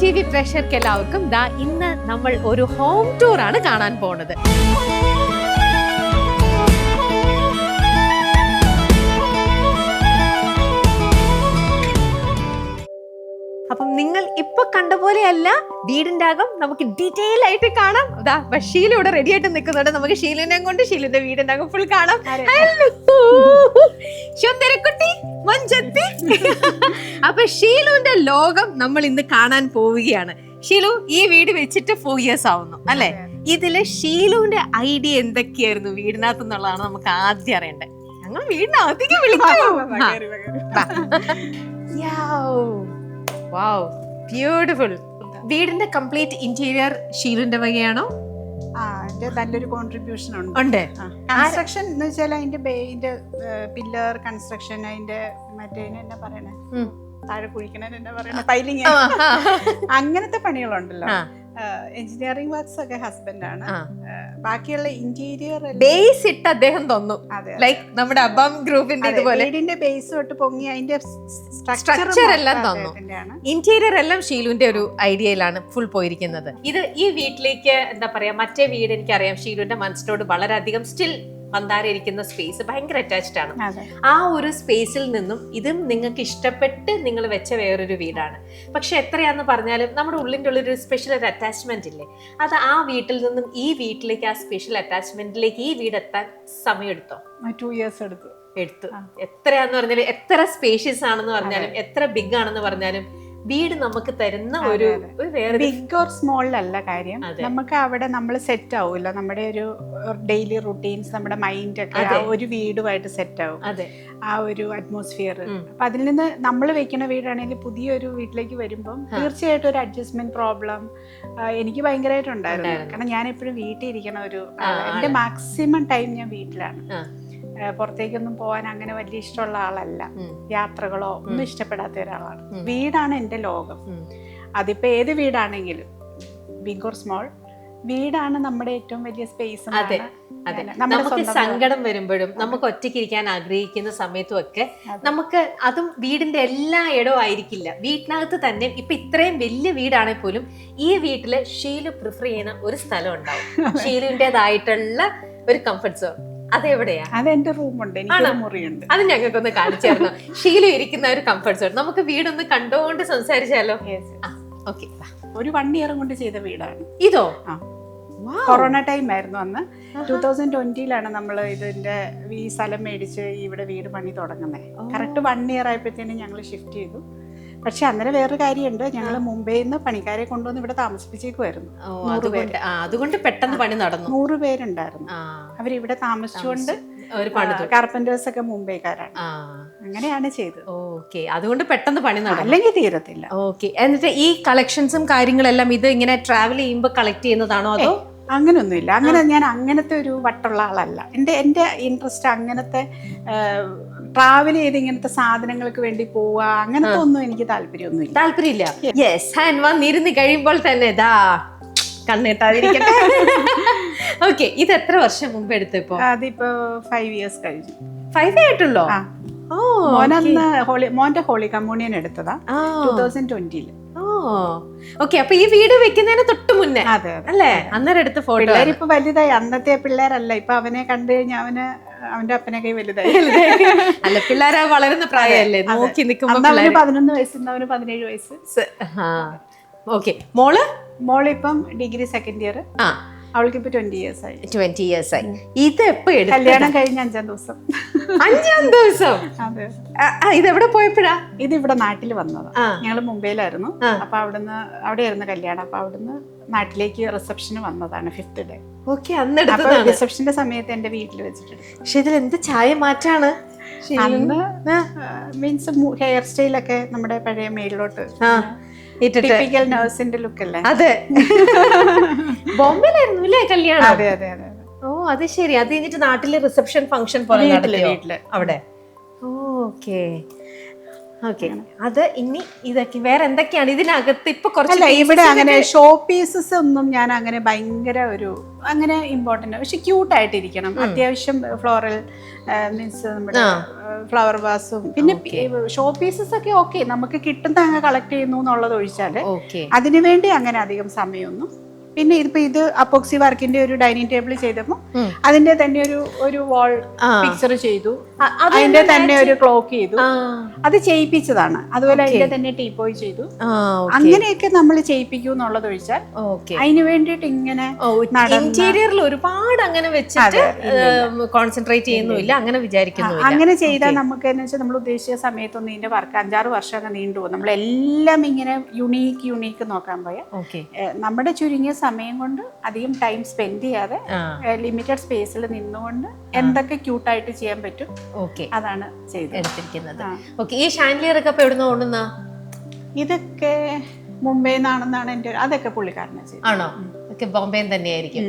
TV പ്രേക്ഷകർക്ക് എല്ലാവർക്കും ദാ ഇന്ന് നമ്മൾ ഒരു ഹോം ടൂർ ആണ് കാണാൻ പോകുന്നത്. അപ്പം നിങ്ങൾ ഇപ്പൊ കണ്ട പോലെയല്ല, വീടിന്റെ അകം നമുക്ക് ഡീറ്റെയിൽ ആയിട്ട് കാണാം. അതാ ഷീല ഇവിടെ റെഡി ആയിട്ട് നിൽക്കുന്നുണ്ട്. നമുക്ക് ഷീലിനെ കൊണ്ട് ഷീലിന്റെ വീടിന്റെ അകം ഫുൾ കാണാം. സുന്ദരക്കുട്ടി മഞ്ചത്തി. അപ്പൊ ഷീലുവിന്റെ ലോകം നമ്മൾ ഇന്ന് കാണാൻ പോവുകയാണ്. ഷീലു ഈ വീട് വെച്ചിട്ട് 4 years ആവുന്നു അല്ലെ? ഇതില് ഷീലുവിന്റെ ഐഡിയ എന്തൊക്കെയായിരുന്നു വീടിനകത്ത് എന്നുള്ളതാണ് നമുക്ക് ആദ്യം അറിയണ്ടേ. ഞങ്ങൾ വീടിനകത്തേക്ക് വിളിക്കാം. വാവ്, ബ്യൂട്ടിഫുൾ. വീടിന്റെ കംപ്ലീറ്റ് ഇന്റീരിയർ ഷീലുവിന്റെ വകയാണോ? നല്ലൊരു കോൺട്രിബ്യൂഷൻ ഉണ്ട്. കൺസ്ട്രക്ഷൻ എന്ന് വെച്ചാൽ അതിന്റെ പില്ലർ കൺസ്ട്രക്ഷൻ, അതിന്റെ മറ്റേ എന്നാ പറയണേ, താഴെ കുഴിക്കണ എന്നാ പറയണേ, പൈലിങ്, അങ്ങനത്തെ പണികളുണ്ടല്ലോ. എഞ്ചിനീയറിംഗ് വർക്ക്സ് ഒക്കെ ഹസ്ബൻഡാണ്. ബാക്കിയുള്ള ഇന്റീരിയർ ബേസ് ഇട്ട് അദ്ദേഹം തന്നു. ലൈക്ക് നമ്മുടെ അബം ഗ്രൂപ്പിന്റെ ഇതുപോലെ വീടിന്റെ ബേസ് തൊട്ട് പൊങ്ങി അതിന്റെ സ്ട്രക്ചർ എല്ലാം തന്നു. ഇന്റീരിയർ എല്ലാം ഷീലുവിന്റെ ഒരു ഐഡിയയിലാണ് ഫുൾ പോയിരിക്കുന്നത്. ഇത് ഈ വീട്ടിലേക്ക് എന്താ പറയാ, മറ്റേ വീട് എനിക്കറിയാം ഷീലുവിന്റെ മനസ്സിനോട് വളരെയധികം സ്റ്റിൽ വന്നാരിയിരിക്കുന്ന സ്പേസ് ഭയങ്കര അറ്റാച്ച്ഡ് ആണ്. ആ ഒരു സ്പേസിൽ നിന്നും ഇതും നിങ്ങൾക്ക് ഇഷ്ടപ്പെട്ട് നിങ്ങൾ വെച്ച വേറൊരു വീടാണ്. പക്ഷെ എത്രയാന്ന് പറഞ്ഞാലും നമ്മുടെ ഉള്ളിൻ്റെ ഉള്ളിൽ ഒരു സ്പെഷ്യൽ ഒരു അറ്റാച്ച്മെന്റ് ഇല്ലേ, അത് ആ വീട്ടിൽ നിന്നും ഈ വീട്ടിലേക്ക്, ആ സ്പെഷ്യൽ അറ്റാച്ച്മെന്റിലേക്ക് ഈ വീട് എത്താൻ സമയമെടുത്തോ? 2 years എടുത്തു. എത്രയാന്ന് പറഞ്ഞാലും, എത്ര സ്പേഷ്യസ് ആണെന്ന് പറഞ്ഞാലും, എത്ര ബിഗ് ആണെന്ന് പറഞ്ഞാലും, വീട് നമുക്ക് തരുന്ന ഒരു വേറെ ബിഗ് ഓർ സ്മോൾ അല്ല കാര്യം. നമുക്ക് അവിടെ നമ്മൾ സെറ്റ് ആവില്ല. നമ്മുടെ ഒരു ഡെയിലി റുട്ടീൻസ്, നമ്മുടെ മൈൻഡ് ഒക്കെ ആ ഒരു വീടുമായിട്ട് സെറ്റ് ആവും. ആ ഒരു അറ്റ്മോസ്ഫിയർ. അപ്പൊ അതിൽ നിന്ന് നമ്മൾ വെക്കുന്ന വീടാണെങ്കിൽ പുതിയൊരു വീട്ടിലേക്ക് വരുമ്പം തീർച്ചയായിട്ടും ഒരു അഡ്ജസ്റ്റ്മെന്റ് പ്രോബ്ലം എനിക്ക് ഭയങ്കരമായിട്ടുണ്ടായിരുന്നു. കാരണം ഞാൻ എപ്പോഴും വീട്ടിൽ ഇരിക്കണ ഒരു, എന്റെ മാക്സിമം ടൈം ഞാൻ വീട്ടിലാണ്. പുറത്തേക്കൊന്നും പോകാൻ അങ്ങനെ വലിയ ഇഷ്ടമുള്ള ആളല്ല. യാത്രകളോ ഒന്നും ഇഷ്ടപ്പെടാത്ത ഒരാളാണ്. വീടാണ് എൻ്റെ ലോകം. അതിപ്പോ ഏത് വീടാണെങ്കിലും, ബിഗ് ഓർ സ്മോൾ, വീടാണ് നമ്മുടെ ഏറ്റവും വലിയ സ്പേസ്. നമുക്ക് സങ്കടം വരുമ്പോഴും, നമുക്ക് ഒറ്റയ്ക്ക് ഇരിക്കാൻ ആഗ്രഹിക്കുന്ന സമയത്തും ഒക്കെ നമുക്ക് അതും വീടിന്റെ എല്ലാ ഇടവും ആയിരിക്കില്ല. വീട്ടിനകത്ത് തന്നെ ഇപ്പൊ ഇത്രയും വലിയ വീടാണെങ്കിൽ പോലും ഈ വീട്ടില് ഷീലു പ്രിഫർ ചെയ്യുന്ന ഒരു സ്ഥലം ഉണ്ടാവും, ഷീലുവിൻ്റെതായിട്ടുള്ള ഒരു കംഫർട്ട് സോൺ. അതെവിടെയാ? അതെന്റെ റൂമുണ്ട്, എനിക്ക് മുറിയുണ്ട്. അത് ഞങ്ങൾക്കൊന്ന് കാണിച്ചായിരുന്നു. ഷീലു ഇരിക്കുന്ന ഒരു കംഫർട്ട് സോൺ. നമുക്ക് വീടൊന്ന് കണ്ടുകൊണ്ട് സംസാരിച്ചാലോ? ഓക്കെ. ഒരു 1 year കൊണ്ട് ചെയ്ത വീടാണ് ഇതോ. കൊറോണ ടൈം ആയിരുന്നു അന്ന്. 2020 നമ്മൾ ഇതിന്റെ ഈ സ്ഥലം മേടിച്ച് ഇവിടെ വീട് പണി തുടങ്ങുന്നത്. കറക്റ്റ് 1 year ആയപ്പോഴത്തേനും ഞങ്ങൾ ഷിഫ്റ്റ് ചെയ്തു. പക്ഷെ അന്നേരം വേറൊരു കാര്യമുണ്ട്, ഞങ്ങൾ മുംബൈയിൽ നിന്ന് പണിക്കാരെ കൊണ്ടുവന്ന് ഇവിടെ താമസിപ്പിച്ചേക്കുമായിരുന്നു. അതുകൊണ്ട് പെട്ടെന്ന് പണി നടന്നു. 100 പേരുണ്ടായിരുന്നു. അവരിവിടെ താമസിച്ചുകൊണ്ട് കാർപ്പന്റേഴ്സ് ഒക്കെ മുംബൈക്കാരാണ്. അങ്ങനെയാണ് ചെയ്തത്. ഓക്കെ, അതുകൊണ്ട് പെട്ടെന്ന് പണി നടന്നു, അല്ലെങ്കിൽ തീരത്തില്ല. ഓക്കെ. എന്നിട്ട് ഈ കളക്ഷൻസും കാര്യങ്ങളെല്ലാം ഇത് ഇങ്ങനെ ട്രാവൽ ചെയ്യുമ്പോൾ കളക്ട് ചെയ്യുന്നതാണോ അതോ? അങ്ങനൊന്നുമില്ല. അങ്ങനെ ഞാൻ അങ്ങനത്തെ ഒരു വട്ടുള്ള ആളല്ല. എൻ്റെ ഇൻട്രസ്റ്റ് അങ്ങനത്തെ ട്രാവൽ ചെയ്ത് ഇങ്ങനത്തെ സാധനങ്ങൾക്ക് വേണ്ടി പോവുക, അങ്ങനത്തെ ഒന്നും എനിക്ക് താല്പര്യമില്ല. യെസ്, ഹാൻഡ് വന്നിരുന്ന് കഴിയുമ്പോൾ തന്നെ ദാ കണ്ണിട്ടാതിരിക്കട്ടെ. ഓക്കെ, ഇത് എത്ര വർഷം മുമ്പ് എടുത്തപ്പോ? അതിപ്പോ 5 years കഴിഞ്ഞു. 5 ആയിട്ടുള്ളോ? മോന്റെ ഹോളി കമ്മ്യൂണിയൻ എടുത്തതാ 2020. ഓക്കെ. അപ്പൊ ഈ വീട് വെക്കുന്നതിന് തൊട്ട് മുന്നേ അല്ലേ അന്നേരം എടുത്ത ഫോട്ടോ? പിള്ളേരിപ്പൊ വലുതായി. അന്നത്തെ പിള്ളേരല്ല. ഇപ്പൊ അവനെ കണ്ടു കഴിഞ്ഞാൽ അവന്റെ അപ്പനൊക്കെ വലുതായി. അല്ല, പിള്ളേരെ വളരുന്ന പ്രായമല്ലേ, നോക്കി നിൽക്കുമ്പോ. 11 വയസ്സുണ്ട്, അവന് 17 വയസ്സ്. ഓക്കെ. മോളിപ്പം ഡിഗ്രി 2nd year. അവൾക്ക് ഇപ്പൊ 20 years ആയി. 20 years ആയി. ഇത് എപ്പോ കല്യാണം കഴിഞ്ഞ 5ാം ദിവസം. 5ാം ദിവസം? അതെ. ഇതെവിടെ പോയപ്പോഴാ? ഇത് ഇവിടെ നാട്ടിൽ വന്നതാ. ഞങ്ങള് മുംബൈയിലായിരുന്നു. അപ്പൊ അവിടെയായിരുന്നു കല്യാണം. അപ്പൊ അവിടുന്ന് നാട്ടിലേക്ക് റിസപ്ഷന് വന്നതാണ് 5th day. ഓക്കെ. അന്ന് റിസപ്ഷന്റെ സമയത്ത് എന്റെ വീട്ടിൽ വെച്ചിട്ടുണ്ട്. പക്ഷെ ഇതിൽ എന്ത് ചായ മാറ്റാണ്? അന്ന് മീൻസ് ഹെയർ സ്റ്റൈലൊക്കെ നമ്മുടെ പഴയ മേളിലോട്ട് ടിപ്പിക്കൽ നഴ്സിന്റെ ലുക്ക് അല്ലേ? അതെ. ബോംബെയിലായിരുന്നു അല്ലേ കല്യാണം? അതെ അതെ അതെ. ഓ, അത് ശരി. അത് കഴിഞ്ഞിട്ട് നാട്ടില് റിസപ്ഷൻ ഫംഗ്ഷൻ പോലെ വീട്ടില് അവിടെ. ഓക്കെ. ഓക്കെ. അത് ഇനി ഇതൊക്കെ വേറെ എന്തൊക്കെയാണ് ഇതിനകത്ത് ഇപ്പൊ കുറച്ച് അല്ല ഇവിടെ അങ്ങനെ ഷോ പീസസ് ഒന്നും ഞാൻ അങ്ങനെ ഭയങ്കര ഒരു അങ്ങനെ ഇമ്പോർട്ടൻ്റ്, പക്ഷെ ക്യൂട്ടായിട്ടിരിക്കണം. അത്യാവശ്യം ഫ്ലോറൽ മീൻസ് നമ്മുടെ ഫ്ലവർ വാസും പിന്നെ ഷോ പീസസ് ഒക്കെ ഓക്കെ, നമുക്ക് കിട്ടുന്ന അങ്ങ് കളക്ട് ചെയ്യുന്നു എന്നുള്ളത് ഒഴിച്ചാല് അതിനുവേണ്ടി അങ്ങനെ അധികം സമയമൊന്നും. പിന്നെ ഇതിപ്പോ ഇത് അപ്പോക്സി വർക്കിന്റെ ഒരു ഡൈനിങ് ടേബിൾ ചെയ്തപ്പോ അതിന്റെ തന്നെ ഒരു വാൾ പിക്ചർ ചെയ്തു, അതിന്റെ തന്നെ ഒരു ക്ലോക്ക് ചെയ്തു, അത് ചെയ്യിപ്പിച്ചതാണ്. അതുപോലെ അതിന്റെ തന്നെ ടീപ്പോയി ചെയ്തു. അങ്ങനെയൊക്കെ നമ്മൾ ചെയ്യിപ്പിക്കൂ എന്നുള്ളത് ഒഴിച്ചാൽ അതിന് വേണ്ടിയിട്ട് ഇങ്ങനെ ഇന്റീരിയറിൽ ഒരുപാട് അങ്ങനെ വെച്ചിട്ട് കോൺസെൻട്രേറ്റ് ചെയ്യുന്നില്ല, അങ്ങനെ വിചാരിക്കുന്നു. അങ്ങനെ ചെയ്താൽ നമുക്ക് എന്ന് വെച്ചാൽ നമ്മൾ ഉദ്ദേശിച്ച സമയത്തൊന്നും ഇതിന്റെ വർക്ക് 5-6 വർഷമൊക്കെ നീണ്ടുപോകും. നമ്മളെല്ലാം ഇങ്ങനെ യുണീക്ക് നോക്കാൻ പോയാൽ നമ്മുടെ ചുരുങ്ങിയ സമയം കൊണ്ട് അധികം ടൈം സ്പെൻഡ് ചെയ്യാതെ ലിമിറ്റഡ് സ്പേസിൽ നിന്നുകൊണ്ട് എന്തൊക്കെ ക്യൂട്ടായിട്ട് ചെയ്യാൻ പറ്റും അതാണ് ചെയ്തെടുത്തിരിക്കുന്നത്. ഈ ഷാൻഡിലിയർ ഒക്കെ എവിടെ നിന്ന് കൊണ്ടുവന്ന? ഇതൊക്കെ മുംബൈയിൽ നിന്നാണെന്നാണ് എൻ്റെ, അതൊക്കെ പുള്ളിക്കാരനെ ആണോ? ബോംബെ തന്നെയായിരിക്കും.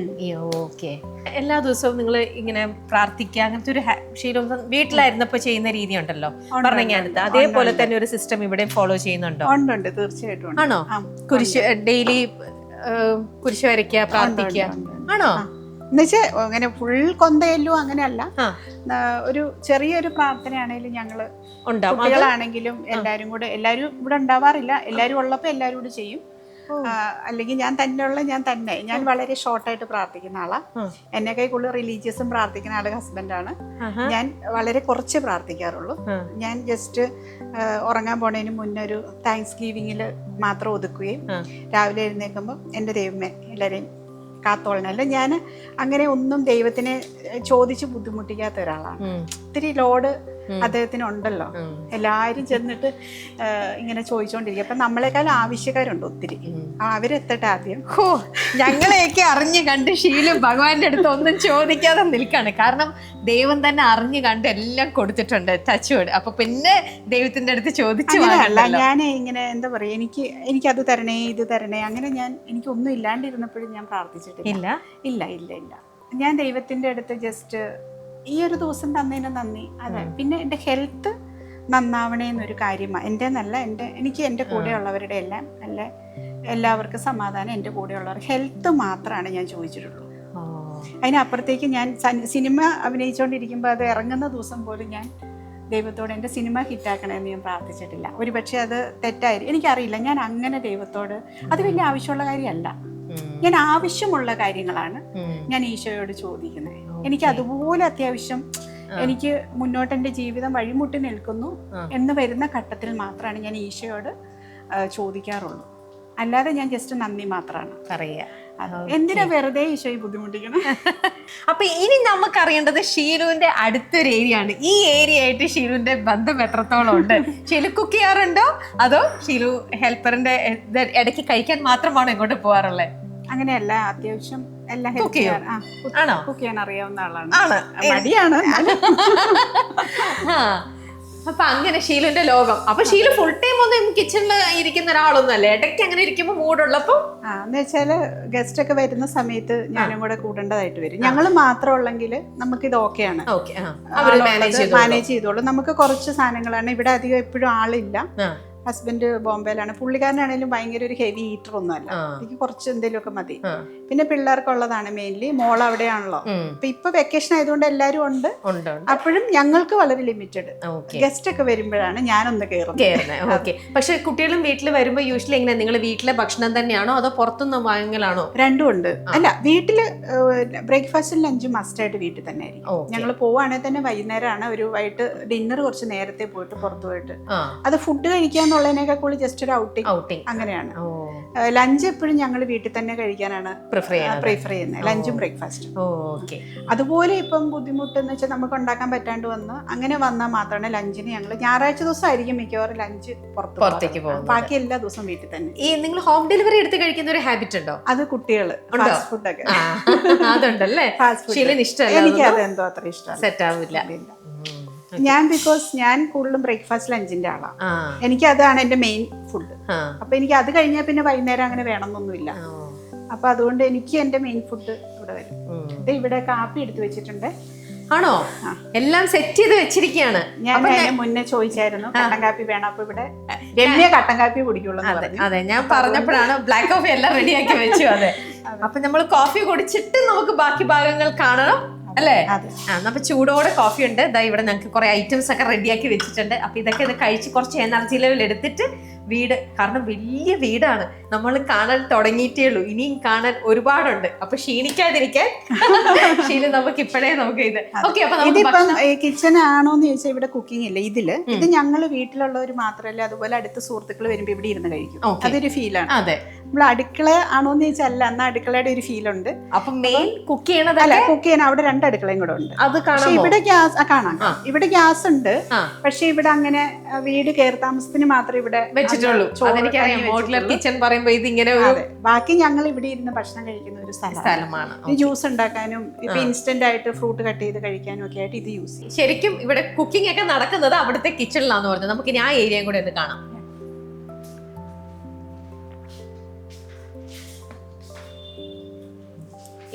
ഓക്കെ. എല്ലാ ദിവസവും നിങ്ങൾ ഇങ്ങനെ പ്രാർത്ഥിക്കുക അങ്ങനത്തെ ഒരു ശീലം വീട്ടിലായിരുന്നപ്പോ ചെയ്യുന്ന രീതി ഉണ്ടല്ലോ പറഞ്ഞത്, അതേപോലെ തന്നെ ഒരു സിസ്റ്റം ഇവിടെ ഫോളോ ചെയ്യുന്നുണ്ടോ? ഉണ്ട്, തീർച്ചയായിട്ടും. ആണോ? കുരിശ് ഡെയിലി കുരിശ് വരയ്ക്കുക, പ്രാർത്ഥിക്കുക ആണോ? എന്നുവെച്ചാൽ അങ്ങനെ ഫുൾ കൊന്തയല്ലോ അങ്ങനെയല്ല, ഒരു ചെറിയൊരു പ്രാർത്ഥനയാണെങ്കിലും ഞങ്ങള് കുട്ടികളാണെങ്കിലും എല്ലാരും ഇവിടെ ഉണ്ടാവാറില്ല. എല്ലാരും ഉള്ളപ്പോ എല്ലാരും കൂടെ ചെയ്യും. അല്ലെങ്കിൽ ഞാൻ തന്നെ വളരെ ഷോർട്ടായിട്ട് പ്രാർത്ഥിക്കുന്ന ആളാ. എന്നെക്കാൾ കൂടുതൽ റിലീജിയസും പ്രാർത്ഥിക്കുന്ന ആള് ഹസ്ബൻഡാണ്. ഞാൻ വളരെ കുറച്ച് പ്രാർത്ഥിക്കാറുള്ളൂ. ഞാൻ ജസ്റ്റ് ഉറങ്ങാൻ പോണതിന് മുന്നേ ഒരു താങ്ക്സ് ഗിവിങ്ങിൽ മാത്രം ഒതുക്കുകയും രാവിലെ എഴുന്നേൽക്കുമ്പോൾ എൻ്റെ ദൈവമേ എല്ലാവരെയും കാത്തോളനല്ല, ഞാൻ അങ്ങനെ ഒന്നും ദൈവത്തിനെ ചോദിച്ച് ബുദ്ധിമുട്ടിക്കാത്ത ഒരാളാണ്. ഒത്തിരി ലോഡ് അദ്ദേഹത്തിന് ഉണ്ടല്ലോ, എല്ലാരും ചെന്നിട്ട് ഇങ്ങനെ ചോദിച്ചോണ്ടിരിക്കും. അപ്പൊ നമ്മളെക്കാൾ ആവശ്യക്കാരുണ്ട് ഒത്തിരി, അവരെത്തട്ടെ ആദ്യം. ഞങ്ങളെയൊക്കെ അറിഞ്ഞു കണ്ട് ശീലം ഭഗവാന്റെ അടുത്ത് ഒന്നും ചോദിക്കാതെ നിൽക്കാണ്. കാരണം ദൈവം തന്നെ അറിഞ്ഞു കണ്ട് എല്ലാം കൊടുത്തിട്ടുണ്ട്, ടച്ചുവേർഡ്. അപ്പൊ പിന്നെ ദൈവത്തിന്റെ അടുത്ത് ചോദിച്ചു ഞാൻ ഇങ്ങനെ എന്താ പറയാ, എനിക്ക് അത് തരണേ ഇത് തരണേ അങ്ങനെ എനിക്കൊന്നും ഇല്ലാണ്ടിരുന്നപ്പോഴും ഞാൻ പ്രാർത്ഥിച്ചിട്ടില്ല. ഇല്ല. ഞാൻ ദൈവത്തിന്റെ അടുത്ത് ജസ്റ്റ് ഈ ഒരു ദിവസം തന്നതിന് നന്ദി. അതെ, പിന്നെ എൻ്റെ ഹെൽത്ത് നന്നാവണേ എന്നൊരു കാര്യമാണ്. എനിക്ക് എൻ്റെ കൂടെയുള്ളവരുടെ എല്ലാം എല്ലാവർക്കും സമാധാനം, എൻ്റെ കൂടെയുള്ളവർ ഹെൽത്ത് മാത്രമാണ് ഞാൻ ചോദിച്ചിട്ടുള്ളൂ. അതിനപ്പുറത്തേക്ക് ഞാൻ സിനിമ അഭിനയിച്ചുകൊണ്ടിരിക്കുമ്പോൾ അത് ഇറങ്ങുന്ന ദിവസം പോലും ഞാൻ ദൈവത്തോട് എൻ്റെ സിനിമ ഹിറ്റാക്കണമെന്ന് ഞാൻ പ്രാർത്ഥിച്ചിട്ടില്ല. ഒരു പക്ഷേ അത് തെറ്റായിരിക്കും, എനിക്കറിയില്ല. ഞാൻ അങ്ങനെ ദൈവത്തോട് അത് വലിയ ആവശ്യമുള്ള കാര്യമല്ല. ഞാൻ ആവശ്യമുള്ള കാര്യങ്ങളാണ് ഞാൻ ഈശോയോട് ചോദിക്കുന്നത്. എനിക്ക് അതുപോലെ അത്യാവശ്യം എനിക്ക് മുന്നോട്ട് എൻ്റെ ജീവിതം വഴിമുട്ടി നിൽക്കുന്നു എന്ന് വരുന്ന ഘട്ടത്തിൽ മാത്രമാണ് ഞാൻ ഈശോയോട് ചോദിക്കാറുള്ളൂ. അല്ലാതെ ഞാൻ ജസ്റ്റ് നന്ദി മാത്രമാണ് പറയുക. എന്തിനാ വെറുതെ ഈശോയെ ബുദ്ധിമുട്ടിക്കണം? അപ്പൊ ഇനി നമുക്കറിയേണ്ടത് ഷീലുവിന്റെ അടുത്തൊരു ഏരിയ ആണ്. ഈ ഏരിയ ആയിട്ട് ഷീലുവിന്റെ ബന്ധം എത്രത്തോളം ഉണ്ട്? ഷീലു കുക്ക് ചെയ്യാറുണ്ടോ അതോ ഷീലു ഹെൽപ്പറിന്റെ ഇടയ്ക്ക് കഴിക്കാൻ മാത്രമാണോ ഇങ്ങോട്ട് പോവാറുള്ളത്? അങ്ങനെയല്ല, അത്യാവശ്യം എല്ലാം കുക്ക് ചെയ്യാൻ അറിയാവുന്ന ആളാണ്. മടിയാണ്. അപ്പൊ അങ്ങനെ ഷീലുവിന്റെ ലോകം. അപ്പൊ ഷീലു ഫുൾ ടൈം ഒന്നും കിച്ചണിൽ ഇരിക്കുന്ന ഒരാളൊന്നും അല്ല, ഇടയ്ക്ക് അങ്ങനെ ഇരിക്കുമ്പോ മൂടുള്ളപ്പോ എന്ന് വെച്ചാല് ഗസ്റ്റ് ഒക്കെ വരുന്ന സമയത്ത് ഞാനും കൂടെ കൂടേണ്ടതായിട്ട് വരും. ഞങ്ങള് മാത്രം ഉള്ളെങ്കിൽ നമുക്കിത് ഓക്കെയാണ്, മാനേജ് ചെയ്തോളൂ. നമുക്ക് കുറച്ച് സാധനങ്ങളാണ് ഇവിടെ, അധികം എപ്പോഴും ആളില്ല. ഹസ്ബൻഡ് ബോംബെയിലാണ്. പുള്ളിക്കാരനാണെങ്കിലും ഭയങ്കര ഒരു ഹെവി ഈറ്റർ ഒന്നും അല്ല, എനിക്ക് കുറച്ച് എന്തെങ്കിലുമൊക്കെ മതി. പിന്നെ പിള്ളേർക്കുള്ളതാണ് മെയിൻലി, മോൾ അവിടെയാണല്ലോ. ഇപ്പൊ വെക്കേഷൻ ആയതുകൊണ്ട് എല്ലാരും ഉണ്ട്. അപ്പോഴും ഞങ്ങൾക്ക് വളരെ ലിമിറ്റഡ്. ഗസ്റ്റ് ഒക്കെ വരുമ്പോഴാണ് ഞാനൊന്ന് കയറുന്നത്. പക്ഷെ കുട്ടികളും വീട്ടിൽ വരുമ്പോ യൂഷ്വലി എങ്ങനെ, നിങ്ങൾ വീട്ടിലെ ഭക്ഷണം തന്നെയാണോ അതോ പുറത്തുനിന്ന് വാങ്ങലാണോ? രണ്ടും ഉണ്ട്. അല്ല, വീട്ടില് ബ്രേക്ക്ഫാസ്റ്റും ലഞ്ചും മസ്റ്റായിട്ട് വീട്ടിൽ തന്നെ ആയിരിക്കും. ഞങ്ങൾ പോവാണെങ്കിൽ തന്നെ വൈകുന്നേരമാണ്. ഒരു വൈകിട്ട് ഡിന്നർ കുറച്ച് നേരത്തെ പോയിട്ട് പുറത്തു പോയിട്ട് അത് ഫുഡ് കഴിക്കാൻ ുള്ളതിനേക്കാൾ ജസ്റ്റ് ഒരു ഔട്ടിങ് അങ്ങനെയാണ്. ലഞ്ച് എപ്പോഴും ഞങ്ങൾ വീട്ടിൽ തന്നെ കഴിക്കാനാണ് പ്രിഫർ ചെയ്യുന്നത്, ലഞ്ചും ബ്രേക്ക്ഫാസ്റ്റും. അതുപോലെ ഇപ്പം ബുദ്ധിമുട്ടെന്ന് വെച്ചാൽ നമുക്ക് ഉണ്ടാക്കാൻ പറ്റാണ്ട് വന്ന് അങ്ങനെ വന്നാൽ മാത്രമാണ് ലഞ്ചിന് ഞങ്ങൾ ഞായറാഴ്ച ദിവസം ആയിരിക്കും മിക്കവാറും ലഞ്ച് പുറത്തേക്ക് പോകും. ബാക്കി എല്ലാ ദിവസവും വീട്ടിൽ തന്നെ. ഈ നിങ്ങൾ ഹോം ഡെലിവറി എടുത്ത് കഴിക്കുന്ന ഒരു ഹാബിറ്റ് ഉണ്ടോ? അത് കുട്ടികൾ ഫാസ്റ്റ് ഫുഡൊക്കെ അതുണ്ടല്ലേ. എനിക്ക് അതെന്തോ അത്ര ഇഷ്ടം സെറ്റ് ആവില്ല. ഞാൻ കൂടുതലും ബ്രേക്ക്ഫാസ്റ്റ് ലഞ്ചിന്റെ ആളാണ്. എനിക്ക് അതാണ് എന്റെ മെയിൻ ഫുഡ്. അപ്പൊ എനിക്ക് അത് കഴിഞ്ഞാൽ പിന്നെ വൈകുന്നേരം അങ്ങനെ വേണമെന്നൊന്നുമില്ല. അപ്പൊ അതുകൊണ്ട് എനിക്ക് എന്റെ മെയിൻ ഫുഡ് ഇവിടെ വരും. ഇവിടെ കാപ്പി എടുത്തു വെച്ചിട്ടുണ്ട്. ആണോ? എല്ലാം സെറ്റ് ചെയ്ത് വെച്ചിരിക്കുകയാണ്. ഞാൻ അതിന് മുന്നേ ചോദിച്ചായിരുന്നു കട്ടൻ കാപ്പി വേണം, അപ്പൊ ഇവിടെ രമ്യ കട്ടൻ കാപ്പി കുടിക്കുള്ളൂ. അതെ, ഞാൻ പറഞ്ഞപ്പോഴാണ് ബ്ലാക്ക് കോഫി എല്ലാം റെഡിയാക്കി വെച്ചു. അതെ, അപ്പൊ നമ്മൾ കോഫി കുടിച്ചിട്ട് നമുക്ക് ബാക്കി ഭാഗങ്ങൾ കാണണം അല്ലേ? അപ്പൊ ചൂടോടെ കോഫി ഉണ്ട്. ഇവിടെ ഞങ്ങൾക്ക് കുറെ ഐറ്റംസ് ഒക്കെ റെഡിയാക്കി വെച്ചിട്ടുണ്ട്. അപ്പൊ ഇതൊക്കെ ഇത് കഴിച്ച് കുറച്ച് എനർജി ലെവൽ എടുത്തിട്ട് വീട്, കാരണം വലിയ വീടാണ്, നമ്മൾ കാണാൻ തുടങ്ങിയിട്ടേ ഉള്ളൂ, ഇനിയും കാണാൻ ഒരുപാടുണ്ട്. അപ്പൊ ക്ഷീണിക്കാതിരിക്കാൻ ശീലം നമുക്ക് ഇപ്പോഴേ നമുക്ക് ഇത് ഓക്കെ. ഇതിപ്പം കിച്ചൺ ആണോന്ന് ചോദിച്ചാൽ ഇവിടെ കുക്കിംഗ് ഇല്ല. ഇത് ഞങ്ങൾ വീട്ടിലുള്ളവർ മാത്രമല്ല, അതുപോലെ അടുത്ത സുഹൃത്തുക്കൾ വരുമ്പോ ഇവിടെ ഇരുന്ന് കഴിക്കും. അതൊരു ഫീലാണ്. അതെ, നമ്മൾ അടുക്കള ആണോന്ന് ചോദിച്ചാൽ അല്ല, എന്നാ അടുക്കളയുടെ ഒരു ഫീൽ ഉണ്ട്. അപ്പൊ മെയിൻ കുക്ക് ചെയ്യണത് അല്ല, കുക്ക് ചെയ്യാൻ അവിടെ 2 അടുക്കളയും കൂടെ ഉണ്ട്. അത് പക്ഷെ ഇവിടെ ഗ്യാസ് കാണാം, ഇവിടെ ഗ്യാസ് ഉണ്ട്. പക്ഷെ ഇവിടെ അങ്ങനെ വീട് കയറി താമസത്തിന് മാത്രം ഇവിടെ വെച്ചിട്ടുള്ളൂ. മോഡുലർ കിച്ചൺ പറയുമ്പോ ഇത് ഇങ്ങനെ ബാക്കി ഞങ്ങൾ ഇവിടെ ഇരുന്ന് ഭക്ഷണം കഴിക്കുന്ന ഒരു സ്ഥലമാണ്. ജ്യൂസ് ഉണ്ടാക്കാനും ഇപ്പൊ ഇൻസ്റ്റന്റ് ആയിട്ട് ഫ്രൂട്ട് കട്ട് ചെയ്ത് കഴിക്കാനും ഒക്കെ ആയിട്ട് ഇത് യൂസ് ചെയ്യും. ശരിക്കും ഇവിടെ കുക്കിംഗ് ഒക്കെ നടക്കുന്നത് അവിടുത്തെ കിച്ചണിലാന്ന് പറഞ്ഞത്. നമുക്ക് ഇനി ആ ഏരിയയും കൂടെ ഒന്ന് കാണാം.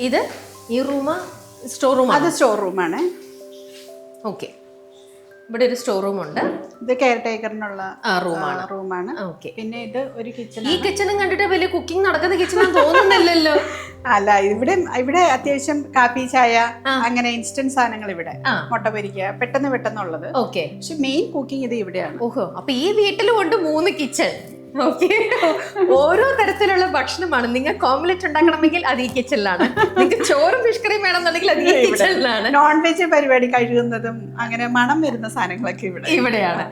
ഇത് ഈ റൂം സ്റ്റോർ റൂം? അത് സ്റ്റോർ റൂമാണ്. ഓക്കെ, ഇവിടെ ഒരു സ്റ്റോർ റൂം ഉണ്ട്. ഇത് കെയർ ടേക്കറിനുള്ള റൂമാണ്. പിന്നെ ഇത് ഒരു കിച്ചൺ. ഈ കിച്ചണും കണ്ടിട്ട് വലിയ കുക്കിംഗ് നടക്കുന്ന കിച്ചണാന്ന് തോന്നുന്നില്ലല്ലോ. അല്ല, ഇവിടെ അത്യാവശ്യം കാപ്പി ചായ അങ്ങനെ ഇൻസ്റ്റന്റ് സാധനങ്ങൾ ഇവിടെ, മുട്ട പൊരിക്കുക, പെട്ടെന്നുള്ളത്. ഓക്കെ, പക്ഷെ മെയിൻ കുക്കിംഗ് ഇത് ഇവിടെയാണ്. ഓഹോ, അപ്പൊ ഈ വീട്ടിലും ഉണ്ട് 3 കിച്ചൺ. ഓക്കെ, ഓരോ തരത്തിലുള്ള ഭക്ഷണമാണ്. നിങ്ങൾക്ക് ഓംലെറ്റ് ഉണ്ടാക്കണമെങ്കിൽ അത് ഈ കിച്ചണിലാണ്. നിങ്ങൾക്ക് ചോറും ഫിഷ് കറിയും വേണമെന്നുണ്ടെങ്കിൽ അത് ഈ കിച്ചണിലാണ്. നോൺ വെജ് പരിപാടി കഴുകുന്നതും അങ്ങനെ മണം വരുന്ന സാധനങ്ങളൊക്കെ ഇവിടെയാണ്.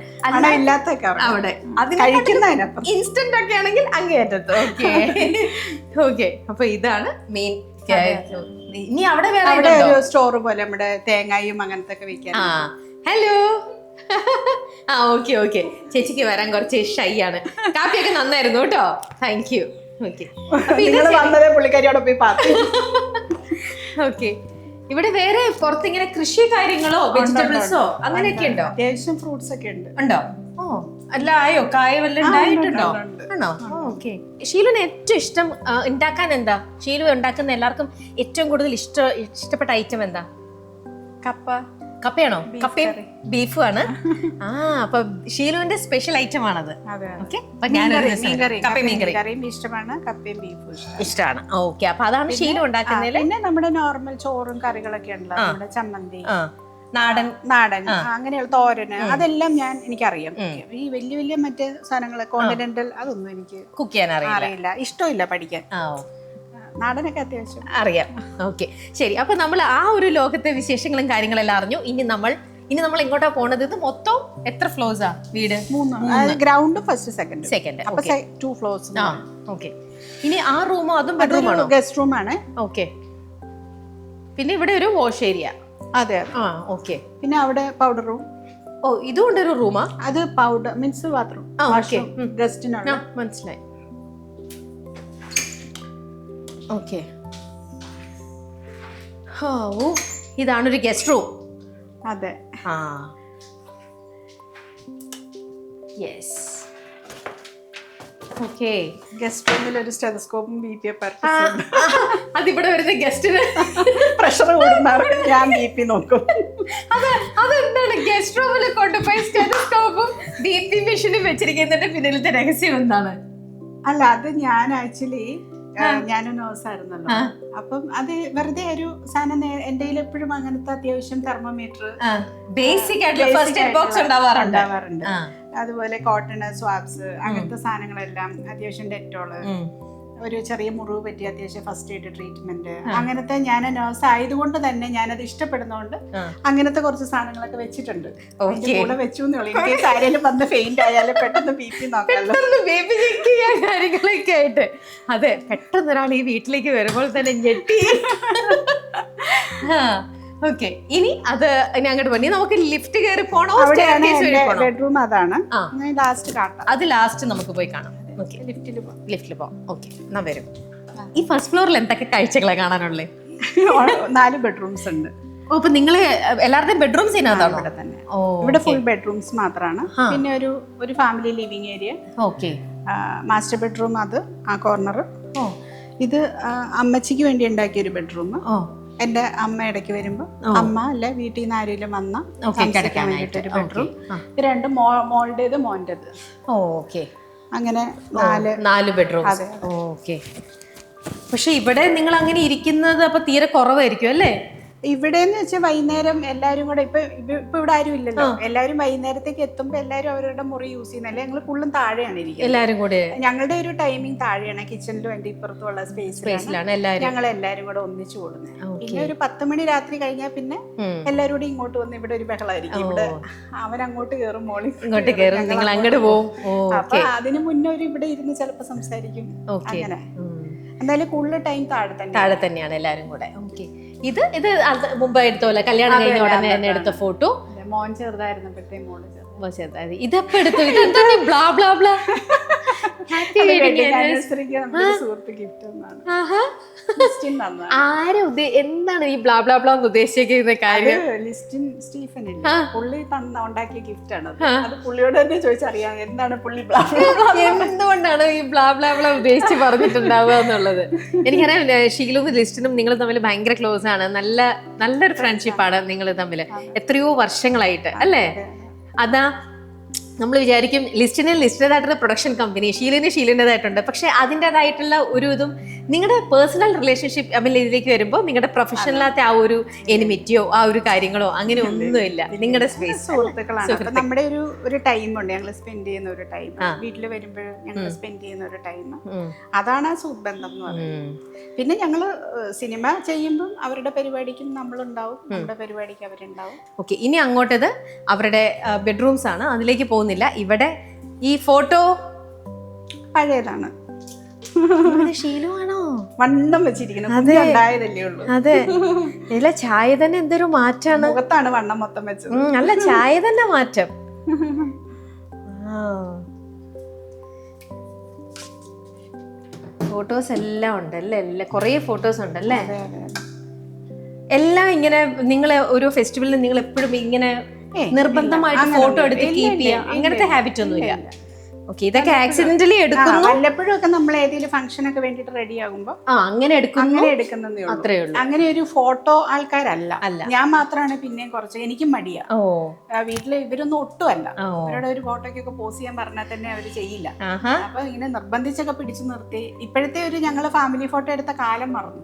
ഇല്ലാത്തൊക്കെ അവിടെ കഴിക്കുന്നതിനപ്പം ഇൻസ്റ്റന്റ് ഒക്കെ ആണെങ്കിൽ അങ്ങേയറ്റത്ത്. ഓക്കെ ഓക്കെ, അപ്പൊ ഇതാണ് മെയിൻ. ഇനി അവിടെ വേറെ ഒരു സ്റ്റോർ പോലെ നമ്മുടെ തേങ്ങയും അങ്ങനത്തെ ഒക്കെ വെക്കാൻ. ഹലോ, ഓക്കെ ഓക്കെ, ചേച്ചിക്ക് വരാൻ കുറച്ച് ഷൈ ആണ്. കാപ്പിയൊക്കെ നന്നായിരുന്നു കേട്ടോ, താങ്ക് യു. Okay, okay. ഇവിടെ വേറെ പുറത്തിങ്ങനെ കൃഷി കാര്യങ്ങളോ വെജിറ്റബിൾസോ അങ്ങനെയൊക്കെ ഉണ്ടോ? അത്യാവശ്യം ഫ്രൂട്ട്സ് ഒക്കെ ഉണ്ടോ? ഓ, അല്ല, ആയോ, കായ വല്ലതും ഉണ്ടായിട്ടുണ്ടോ? ആണോ? ഓക്കെ. ഷീലുവിന് ഏറ്റവും ഇഷ്ടം ഉണ്ടാക്കാൻ എന്താ? ഷീലു ഉണ്ടാക്കുന്ന എല്ലാവർക്കും ഏറ്റവും കൂടുതൽ ഇഷ്ടപ്പെട്ട ഐറ്റം എന്താ? കപ്പയാണോ? കപ്പയും ബീഫും ആണ്. അപ്പൊ ഷീലുവിന്റെ സ്പെഷ്യൽ ഐറ്റം ആണത്. ഇഷ്ടമാണ്. ഓക്കെ, അപ്പൊ അതാണ് ഷീലു ഉണ്ടാക്കുന്നതിൽ. പിന്നെ നമ്മുടെ നോർമൽ ചോറും കറികളൊക്കെ ഉണ്ടല്ലോ, നമ്മുടെ ചമ്മന്തി, നാടൻ അങ്ങനെയുള്ള തോരന്, അതെല്ലാം എനിക്കറിയാം. ഈ വലിയ മറ്റേ സാധനങ്ങള് കോണ്ടിനെന്റൽ അതൊന്നും എനിക്ക് കുക്ക് ചെയ്യാൻ അറിയില്ല, ഇഷ്ടമില്ല പഠിക്കാൻ. നാടനൊക്കെ അത്യാവശ്യം അറിയാം. ഓക്കെ, ശരി. അപ്പൊ നമ്മൾ ആ ഒരു ലോകത്തെ വിശേഷങ്ങളും കാര്യങ്ങളെല്ലാം അറിഞ്ഞു. ഇനി നമ്മൾ എങ്ങോട്ടാ പോണത്? ഇത് മൊത്തം എത്ര ഫ്ലോർസാ വീട്? 3. Ground first second. അപ്പൊ 2 ഫ്ലോർസ്. ഓക്കെ. ഇനി ആ റൂമോ? അതും ബെഡ്റൂമാണോ? ഗസ്റ്റ് റൂം ആണ്. ഓക്കെ. പിന്നെ ഇവിടെ ഒരു വാഷ് ഏരിയ. അതെ. ഓക്കെ. പിന്നെ അവിടെ പൗഡർ റൂം. ഓ, ഇതുകൊണ്ടൊരു റൂമാ? അത് പൗഡർ മീൻസ് ബാത്റൂം. ഗസ്റ്റിനാണ്. മനസ്സിലായി. ഓക്കെ. ഇതാണൊരു ഗസ്റ്റ് റൂം. അതെ. യെസ്. ഓക്കെ. ഗസ്റ്റ് റൂമിൽ ഒരു സ്റ്റെതസ്കോപ്പും BP അതിവിടെ വരുന്ന ഗസ്റ്റിന് പ്രഷർ കൂടുന്നവർ ഞാൻ BP നോക്കും. അതെന്താണ് ഗസ്റ്റ് റൂമിൽ കൊണ്ടുപോയി സ്റ്റെതസ്കോപ്പും BP മെഷീനും വെച്ചിരിക്കുന്നതിന്റെ പിന്നിലത്തെ രഹസ്യം എന്താണ്? അല്ല, അത് ഞാൻ ആക്ച്വലി ഞാനും നേഴ്സായിരുന്നല്ലോ. അപ്പം അത് വെറുതെ ഒരു സാധനം എന്റെ എപ്പോഴും അങ്ങനത്തെ അത്യാവശ്യം തെർമോമീറ്റർ, ബേസിക് ആയിട്ടുള്ള ഫസ്റ്റ് എയ്ഡ് ബോക്സ് ഉണ്ടാവാറുണ്ട്. അതുപോലെ കോട്ടൺ സ്വാബ്സ്, അങ്ങനത്തെ സാധനങ്ങളെല്ലാം, അത്യാവശ്യം ഡെറ്റോള്, ഒരു ചെറിയ മുറിവ് പറ്റി അത്യാവശ്യം ഫസ്റ്റ് എയ്ഡ് ട്രീറ്റ്മെന്റ്, അങ്ങനത്തെ. ഞാൻ നേഴ്സ് ആയതുകൊണ്ട് തന്നെ ഞാനത് ഇഷ്ടപ്പെടുന്നതുകൊണ്ട് അങ്ങനത്തെ കുറച്ച് സാധനങ്ങളൊക്കെ വെച്ചിട്ടുണ്ട്. കൂടെ വെച്ചു എനിക്ക് ആരെങ്കിലും വന്ന് ഫെയിന്റ് ആയാലും പെട്ടെന്ന് BP നോക്കാമല്ലോ, കാര്യങ്ങളൊക്കെ ആയിട്ട്. അതെ, പെട്ടെന്ന് ഒരാൾ ഈ വീട്ടിലേക്ക് വരുമ്പോൾ തന്നെ ഞെട്ടി. ഓക്കെ, ഇനി അങ്ങോട്ട് പോയി നമുക്ക് ലിഫ്റ്റ് കയറി പോണോ? ബെഡ്റൂം അതാണ്, ലാസ്റ്റ് കാണാം. അത് ലാസ്റ്റ് നമുക്ക് പോയി കാണാം. ലിഫ്റ്റിൽ പോവാം. ഓക്കെ, എന്നാ വരും. ഈ ഫസ്റ്റ് ഫ്ലോറിൽ എന്തൊക്കെ കാഴ്ചകളാണ് കാണാനുള്ളത്? 4 ബെഡ്റൂംസ് ഉണ്ട്. അപ്പൊ നിങ്ങള് എല്ലാവരുടെയും ബെഡ്റൂംസ് ഇതിനകത്താണോ? ഇവിടെ തന്നെ. ഇവിടെ ഫുൾ ബെഡ്റൂംസ് മാത്രമാണ്. പിന്നെ ഒരു family living area. Okay. Master bedroom, അത് ആ കോർണർ. ഇത് അമ്മച്ചിക്ക് വേണ്ടി ഉണ്ടാക്കിയ ഒരു ബെഡ്റൂം. എന്റെ അമ്മ ഇടയ്ക്ക് വരുമ്പോ അമ്മ അല്ലെ വീട്ടിൽ നിന്ന് ആരെങ്കിലും വന്ന കിടക്കാൻ വേണ്ടിട്ട് ഒരു ബെഡ്റൂം. രണ്ട് മോളുടേത് മോന്റേത്. ഓക്കെ, അങ്ങനെ 4 ബെഡ്റൂം. ഓക്കെ. പക്ഷെ ഇവിടെ നിങ്ങൾ അങ്ങനെ ഇരിക്കുന്നത് അപ്പൊ തീരെ കുറവായിരിക്കും അല്ലേ? ഇവിടെന്ന് വെച്ചാൽ വൈകുന്നേരം എല്ലാരും കൂടെ ഇപ്പൊ ഇവിടെ ആരും ഇല്ലല്ലോ, എല്ലാരും വൈകുന്നേരത്തേക്ക് എത്തുമ്പോ എല്ലാരും അവരുടെ മുറി യൂസ് ചെയ്യുന്നല്ലേ. ഞങ്ങൾ ഫുള്ളും താഴെയാണ് ഇരിക്കുന്നത് എല്ലാരും കൂടെ. ഞങ്ങളുടെ ഒരു ടൈമിംഗ് താഴെയാണ്, കിച്ചണിലും എന്റെ ഇപ്പുറത്തുള്ള സ്പേസിലാണ് ഞങ്ങൾ എല്ലാരും കൂടെ ഒന്നിച്ചു കൂടുന്നത്. പിന്നെ ഒരു 10 മണി രാത്രി കഴിഞ്ഞാൽ പിന്നെ എല്ലാരും കൂടി ഇങ്ങോട്ട് വന്ന് ഇവിടെ ഒരു ബഹളമായിരിക്കും. ഇവിടെ അവരങ്ങോട്ട് കയറും, മോളിൽ ഇങ്ങോട്ട് കയറും, നിങ്ങൾ അങ്ങോട്ട് പോകും. അപ്പൊ അതിന് മുന്നേ ഒരു ഇവിടെ ഇരുന്ന് ചിലപ്പോ സംസാരിക്കും. അങ്ങനെ എന്തായാലും കൂടുതൽ ടൈം താഴെ തന്നെയാണ് എല്ലാരും കൂടെ. ഇത് മുമ്പ് എടുത്തോല്ല, കല്യാണം കഴിഞ്ഞ ഉടനെ തന്നെ എടുത്ത ഫോട്ടോ. മോൻ ചെറുതായിരുന്നപ്പോഴത്തേ മോള് ചെറുതായി. ഇതെപ്പോ എടുത്തു? ഇതെന്താ ബ്ലാ ബ്ലാ ബ്ലാ? എന്താണ് ഈ ബ്ലാ ബ്ലാ ബ്ലാ ഉദ്ദേശിക്കുന്ന കാര്യം? പുള്ളി ഉണ്ടാക്കിയ ഗിഫ്റ്റ് ആണ്. അത് പുള്ളിയോട് തന്നെ ചോദിച്ചറിയാം എന്താണ് പുള്ളി ബ്ലാ എന്തുകൊണ്ടാണ് ഈ ബ്ലാ ബ്ലാ ബ്ലാ ഉദ്ദേശിച്ച് പറഞ്ഞിട്ടുണ്ടാവുക എന്നുള്ളത്. എനിക്കറിയാം, ഷീലും ലിസ്റ്റിനും നിങ്ങൾ തമ്മിൽ ഭയങ്കര ക്ലോസ് ആണ്. നല്ലൊരു ഫ്രണ്ട്ഷിപ്പാണ് നിങ്ങൾ തമ്മിൽ എത്രയോ വർഷങ്ങളായിട്ട് അല്ലേ? അതാ നമ്മൾ വിചാരിക്കും ലിസ്റ്റിൻ്റെതായിട്ടുള്ള പ്രൊഡക്ഷൻ കമ്പനി, ഷീലിൻ്റെതായിട്ടുണ്ട്. പക്ഷെ അതിൻ്റെതായിട്ടുള്ള ഒരു ഇതും നിങ്ങളുടെ പേഴ്സണൽ റിലേഷൻഷിപ്പ് ഇതിലേക്ക് വരുമ്പോൾ നിങ്ങളുടെ പ്രൊഫഷണലാത്ത ആ ഒരു എനിമിറ്റിയോ ആ ഒരു കാര്യങ്ങളോ അങ്ങനെ ഒന്നുമില്ല. നിങ്ങളുടെ സ്പേസ് സുഹൃത്തുക്കളാണ്. നമ്മുടെ ഒരു ടൈം ഉണ്ട്, ഞങ്ങൾ സ്പെൻഡ് ചെയ്യുന്ന ഒരു ടൈം, വീട്ടിൽ വരുമ്പോൾ ഞങ്ങൾ സ്പെൻഡ് ചെയ്യുന്ന ഒരു ടൈം, അതാണ് ആ സുഹൃബന്ധം എന്ന് പറയുന്നത്. പിന്നെ ഞങ്ങള് സിനിമ ചെയ്യുമ്പോൾ അവരുടെ പരിപാടിക്കും നമ്മളുണ്ടാവും, നമ്മുടെ പരിപാടിക്ക് അവരുണ്ടാവും. ഓക്കെ, ഇനി അങ്ങോട്ടത് അവരുടെ ബെഡ്റൂംസ് ആണ്, അതിലേക്ക് പോകുന്നില്ല. ഇവിടെ ഈ ഫോട്ടോ പഴയതാണ്. ശീലമാണോ? വണ്ണം വെച്ചിരിക്കുന്നത് ഉണ്ടായതല്ലേ ഉള്ളൂ. അതെ, ഇല്ല ചായ തന്നെ എന്തൊരു മാറ്റാണ്. മുഖത്താണ് വണ്ണം മൊത്തം വെച്ചത്. അല്ല, ചായ തന്നെ മാറ്റം. ഫോട്ടോസ് എല്ലാം ഉണ്ടല്ലേ? കുറേ ഫോട്ടോസ് ഉണ്ടല്ലേ? എല്ലാം ഇങ്ങനെ നിങ്ങളെ ഓരോ ഫെസ്റ്റിവലിന് നിങ്ങൾ എപ്പോഴും ഇങ്ങനെ നിർബന്ധമായിട്ട് ഫോട്ടോ എടുത്ത് കീപ്പ് ചെയ്യാം അങ്ങനത്തെ ഹാബിറ്റ് ഒന്നുമില്ല. ഓക്കെ, ഇതൊക്കെ ആക്സിഡന്റലി എടുക്കുന്നു. വല്ലപ്പോഴും ഒക്കെ നമ്മൾ ഏതെങ്കിലും ഫംഗ്ഷൻ ഒക്കെ വേണ്ടിട്ട് റെഡി ആകുമ്പോ അങ്ങനെ എടുക്കുന്നതേ അത്രേ ഉള്ളൂ. അങ്ങനെ ഒരു ഫോട്ടോ ആൾക്കാരല്ല. ഞാൻ മാത്രമാണ് പിന്നെയും കുറച്ച്, എനിക്കും മടിയാ. വീട്ടില് ഇവരൊന്നും ഒട്ടും അല്ല. അവരുടെ ഒരു ഫോട്ടോക്കൊക്കെ പോസ്റ്റ് ചെയ്യാൻ പറഞ്ഞാൽ തന്നെ അവര് ചെയ്യില്ല. അപ്പൊ ഇങ്ങനെ നിർബന്ധിച്ചൊക്കെ പിടിച്ചു നിർത്തി. ഇപ്പോഴത്തെ ഒരു ഞങ്ങള് ഫാമിലി ഫോട്ടോ എടുത്ത കാലം മറന്നു.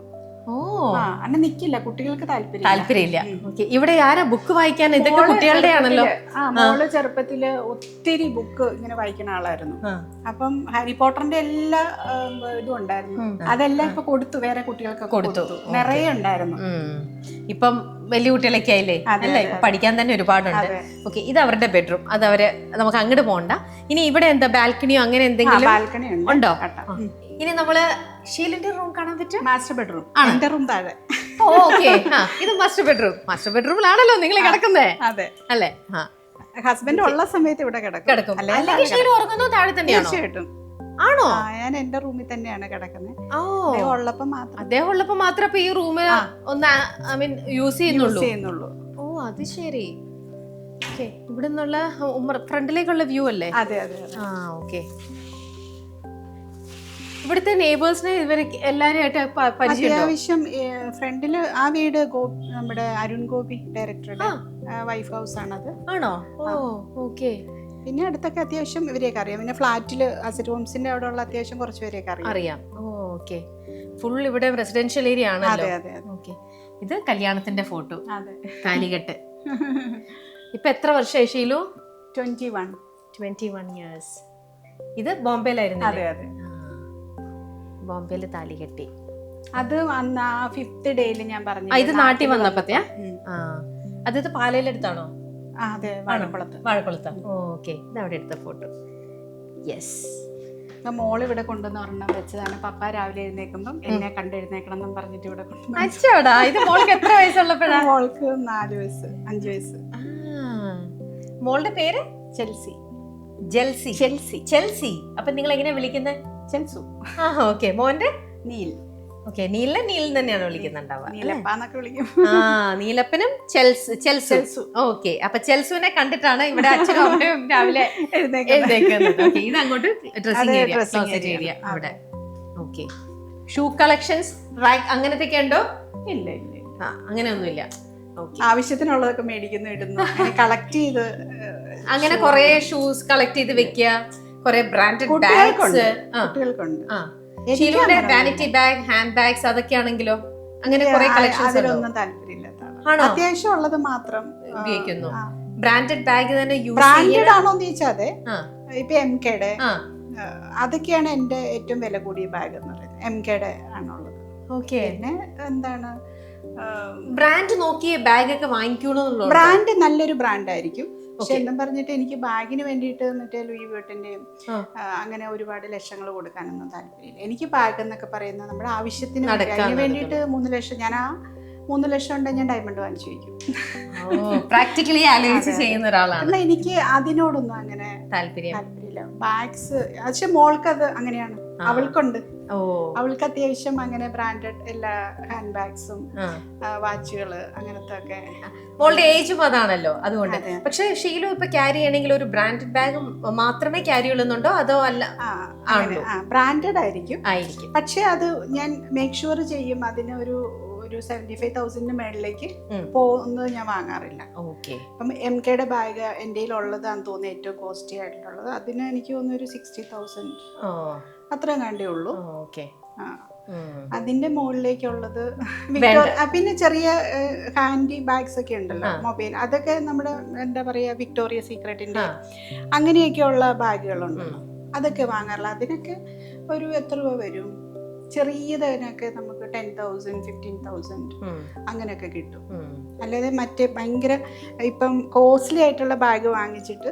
അന്നെ നിക്കില്ല, കുട്ടികൾക്ക് താല്പര്യമില്ല. ഇവിടെ ആരാ ബുക്ക് വായിക്കാൻ? ഇതൊക്കെ കുട്ടികളുടെ ആണല്ലോ. മോള് ചെറുപ്പത്തില് ഒത്തിരി ബുക്ക് ഇങ്ങനെ വായിക്കുന്ന ആളായിരുന്നു. അപ്പം ഹാരി പോട്ടറിന്റെ എല്ലാ ഇതും ഉണ്ടായിരുന്നു. അതെല്ലാം ഇപ്പൊ കൊടുത്തു, വേറെ കുട്ടികൾക്ക് കൊടുത്തു. നിറയെ ഉണ്ടായിരുന്നു. ഇപ്പം വലിയ കുട്ടികളൊക്കെ ആയില്ലേ അല്ലേ? പഠിക്കാൻ തന്നെ ഒരുപാടുണ്ട്. ഓക്കെ, ഇത് അവരുടെ ബെഡ്റൂം. അത് നമുക്ക് അങ്ങോട്ട് പോകണ്ട. ഇനി ഇവിടെ എന്താ ബാൽക്കണിയോ അങ്ങനെ എന്തെങ്കിലും ഉണ്ടോ? ഇനി നമ്മള് ഷീലിന്റെ റൂം കാണാൻ പറ്റും. മാസ്റ്റർ ബെഡ്റൂം, എന്റെ റൂം താഴെ. ഓക്കെ, ഇത് മാസ്റ്റർ ബെഡ്റൂം. മാസ്റ്റർ ബെഡ്റൂമിലാണല്ലോ നിങ്ങൾ കിടക്കുന്നേ? അതെ അല്ലേ? ഹസ്ബൻഡ് ഉള്ള സമയത്ത് ഇവിടെ കിടക്കും. ഉറങ്ങുന്നോ താഴെ തന്നെയാണോ? തീർച്ചയായിട്ടും. ആണോ? ഞാൻ എന്റെ റൂമിൽ തന്നെയാണ് കിടക്കുന്നത്. അദ്ദേഹം ഉള്ളപ്പോ മാത്രമേ ഈ റൂം ഒന്ന് യൂസ് ചെയ്യുന്നുള്ളൂ. ഓ, അത് ശരി. ഇവിടെ നിന്നുള്ള ഫ്രണ്ടിലേക്കുള്ള വ്യൂ അല്ലേ? അതെ. ഓക്കെ. ഇവിടുത്തെ നെയ്ബേഴ്സിനെ ഇവര് എല്ലാരുമായിട്ട് അത്യാവശ്യം ഫ്രണ്ടില് ആ വീട് നമ്മുടെ അരുൺ ഗോപി ഡയറക്ടറുടെ വൈഫ് ഹൗസ് ആണത്. ആണോ? ഓക്കെ. പിന്നെ അടുത്തൊക്കെ അത്യാവശ്യം ഇവരെയൊക്കെ അറിയാം. പിന്നെ ഫ്ലാറ്റില് അസിറ്റ് ഹോംസിന്റെ അവിടെ ഉള്ള അത്യാവശ്യം കുറച്ച് പേരെയൊക്കെ അറിയാം. ഓക്കെ, ഫുൾ ഇവിടെ റെസിഡൻഷ്യൽ ഏരിയ ആണ്. അതെ. ഓക്കെ, ഇത് കല്യാണത്തിന്റെ ഫോട്ടോ, താലികെട്ട്. ഇപ്പൊ എത്ര വർഷമായി ഷീലു? 21 years. ഇത് ബോംബെയിലായിരുന്നു. അതെ. ബോംബെയില് താലി കെട്ടി. അത് അന്ന് ആ 5th ഡേയില് ഞാൻ പറഞ്ഞു. ഇത് നാട്ടിൽ വന്നപ്പോഴത്തെയാ? അത് പാലയിലെടുത്താണോ? അതെ, വാഴക്കുളത്ത്. ഓക്കെ, ഇത് അവിടെ എടുത്ത ഫോട്ടോ. യെസ്. മോള് ഇവിടെ കൊണ്ടുവന്ന് ഒരെണ്ണം വെച്ചതാണ്. പപ്പ രാവിലെ എഴുന്നേക്കുമ്പം എന്നെ കണ്ടെഴുന്നേക്കണം എന്നും പറഞ്ഞിട്ട് ഇവിടെ കൊണ്ടുവന്നു. അച്ചോടാ, ഇത് മോൾക്ക് എത്ര വയസ്സുള്ളപ്പോഴാ? മോൾക്ക് 4 വയസ്സ്, 5 വയസ്സ്. മോളുടെ പേര്? ചെൽസി. അപ്പൊ നിങ്ങൾ എങ്ങനെയാ വിളിക്കുന്നത്? ചെൽസു. ഓക്കെ. മോന്റെ? നീൽ. ഓക്കെ, നീൽ തന്നെയാണ് വിളിക്കുന്നുണ്ടാവുക. നീലപ്പാന്നൊക്കെ വിളിക്കും. നീലപ്പനും ചെൽസു. ഓക്കെ, അപ്പൊ ചെൽസുവിനെ കണ്ടിട്ടാണ് ഇവിടെ അച്ഛനും അമ്മയും രാവിലെ എഴുന്നേക്കുന്നത്. ഓക്കെ, ഇത് അങ്ങോട്ട് ഡ്രസ്സിംഗ് ഏരിയ അവിടെ. ഓക്കെ, ഷൂ കളക്ഷൻസ്, റാക്ക് അങ്ങനത്തെ ഉണ്ടോ? ഇല്ല. അങ്ങനെയൊന്നുമില്ല. ആവശ്യത്തിനുള്ളതൊക്കെ മേടിക്കുന്നു, ഇടുന്നു, കളക്ട് ചെയ്ത്. അങ്ങനെ കുറെ ഷൂസ് കളക്ട് ചെയ്ത് വെക്കുക, കുറെ ബ്രാൻഡഡ് ബാഗ്സ്. കുട്ടികൾക്കുണ്ട്. ഷീലുവിന്റെ വാനിറ്റി ബാഗ്, ഹാൻഡ് ബാഗ്സ് അതൊക്കെ ആണെങ്കിലോ അങ്ങനെ കുറെ കളക്ഷൻസ് അതിലൊന്നും താല്പര്യമില്ലാത്തതാണ്. അത്യാവശ്യം ഉള്ളത് മാത്രം ഉപയോഗിക്കുന്നു. ബ്രാൻഡഡ് ബാഗ് തന്നെ ബ്രാൻഡഡ് ആണോന്ന് ചോദിച്ചാൽ അതെ. ഇപ്പൊ MKയുടെ അതൊക്കെയാണ് എന്റെ ഏറ്റവും വില കൂടിയ ബാഗ് എന്ന് പറയുന്നത്. MKയുടെ ആണുള്ളത്. പിന്നെ എന്താണ്, ബ്രാൻഡ് നോക്കിയ ബാഗ് ഒക്കെ വാങ്ങിക്കണോ? ബ്രാൻഡ് നല്ലൊരു ബ്രാൻഡ് ആയിരിക്കും. പക്ഷെ എന്തും പറഞ്ഞിട്ട് എനിക്ക് ബാഗിന് വേണ്ടിയിട്ട് മറ്റേ ലൂയി വ്യൂട്ടന്റെയും അങ്ങനെ ഒരുപാട് ലക്ഷങ്ങൾ കൊടുക്കാനൊന്നും താല്പര്യമില്ല. എനിക്ക് ബാഗ് എന്നൊക്കെ പറയുന്നത് നമ്മുടെ ആവശ്യത്തിന് അതിന് വേണ്ടിയിട്ട് 3 ലക്ഷം, ഞാൻ ആ 3 ലക്ഷം ഉണ്ടെങ്കിൽ ഞാൻ ഡയമണ്ട് വാങ്ങിച്ചു വയ്ക്കും. പ്രാക്ടിക്കലി ആലോചിച്ച് ചെയ്യുന്ന ഒരാളാണ്. എനിക്ക് അതിനോടൊന്നും അങ്ങനെ താല്പര്യമില്ല. ബാഗ്സ് പക്ഷെ മോൾക്ക് അത് അങ്ങനെയാണ്, അവൾക്കുണ്ട്. അവൾക്ക് അത്യാവശ്യം അങ്ങനെ ബ്രാൻഡഡ് എല്ലാ ഹാൻഡ് ബാഗ്സും വാച്ചുകള് അങ്ങനത്തെ ഒക്കെ. മോളുടെ ഏജും അതാണല്ലോ, അതുകൊണ്ട്. പക്ഷെ ഷീലു ഇപ്പൊ ക്യാരി ചെയ്യണമെങ്കിൽ ഒരു ബ്രാൻഡഡ് ബാഗ് മാത്രമേ ക്യാരി ചെയ്യുന്നുണ്ടോ അതോ അല്ല? ബ്രാൻഡഡ് ആയിരിക്കും. പക്ഷെ അത് ഞാൻ മേക്ക് ഷുവർ ചെയ്യും അതിന് ഒരു 75,000 മേളിലേക്ക് പോകുന്നത് ഞാൻ വാങ്ങാറില്ല. അപ്പം MKയുടെ ബാഗ് എൻ്റെ ഉള്ളതാന്ന് തോന്നുന്നു ഏറ്റവും കോസ്റ്റ്ലി ആയിട്ടുള്ളത്. അതിന് എനിക്ക് തോന്നുന്നു ഒരു 60,000 അത്രയും കണ്ടേ ഉള്ളൂ. അതിന്റെ മുകളിലേക്കുള്ളത് പിന്നെ ചെറിയ ഹാൻഡി ബാഗ്സ് ഒക്കെ ഉണ്ടല്ലോ, മൊബൈൽ, അതൊക്കെ നമ്മുടെ എന്താ പറയാ വിക്ടോറിയ സീക്രട്ടിന്റെ അങ്ങനെയൊക്കെയുള്ള ബാഗുകളുണ്ടല്ലോ, അതൊക്കെ വാങ്ങാറില്ല. അതിനൊക്കെ ഒരു എത്ര രൂപ വരും? ചെറിയതിനൊക്കെ നമുക്ക് 10,000 15,000 അങ്ങനെയൊക്കെ കിട്ടും. അല്ലാതെ മറ്റേ ഭയങ്കര ഇപ്പം കോസ്റ്റ്ലി ആയിട്ടുള്ള ബാഗ് വാങ്ങിച്ചിട്ട്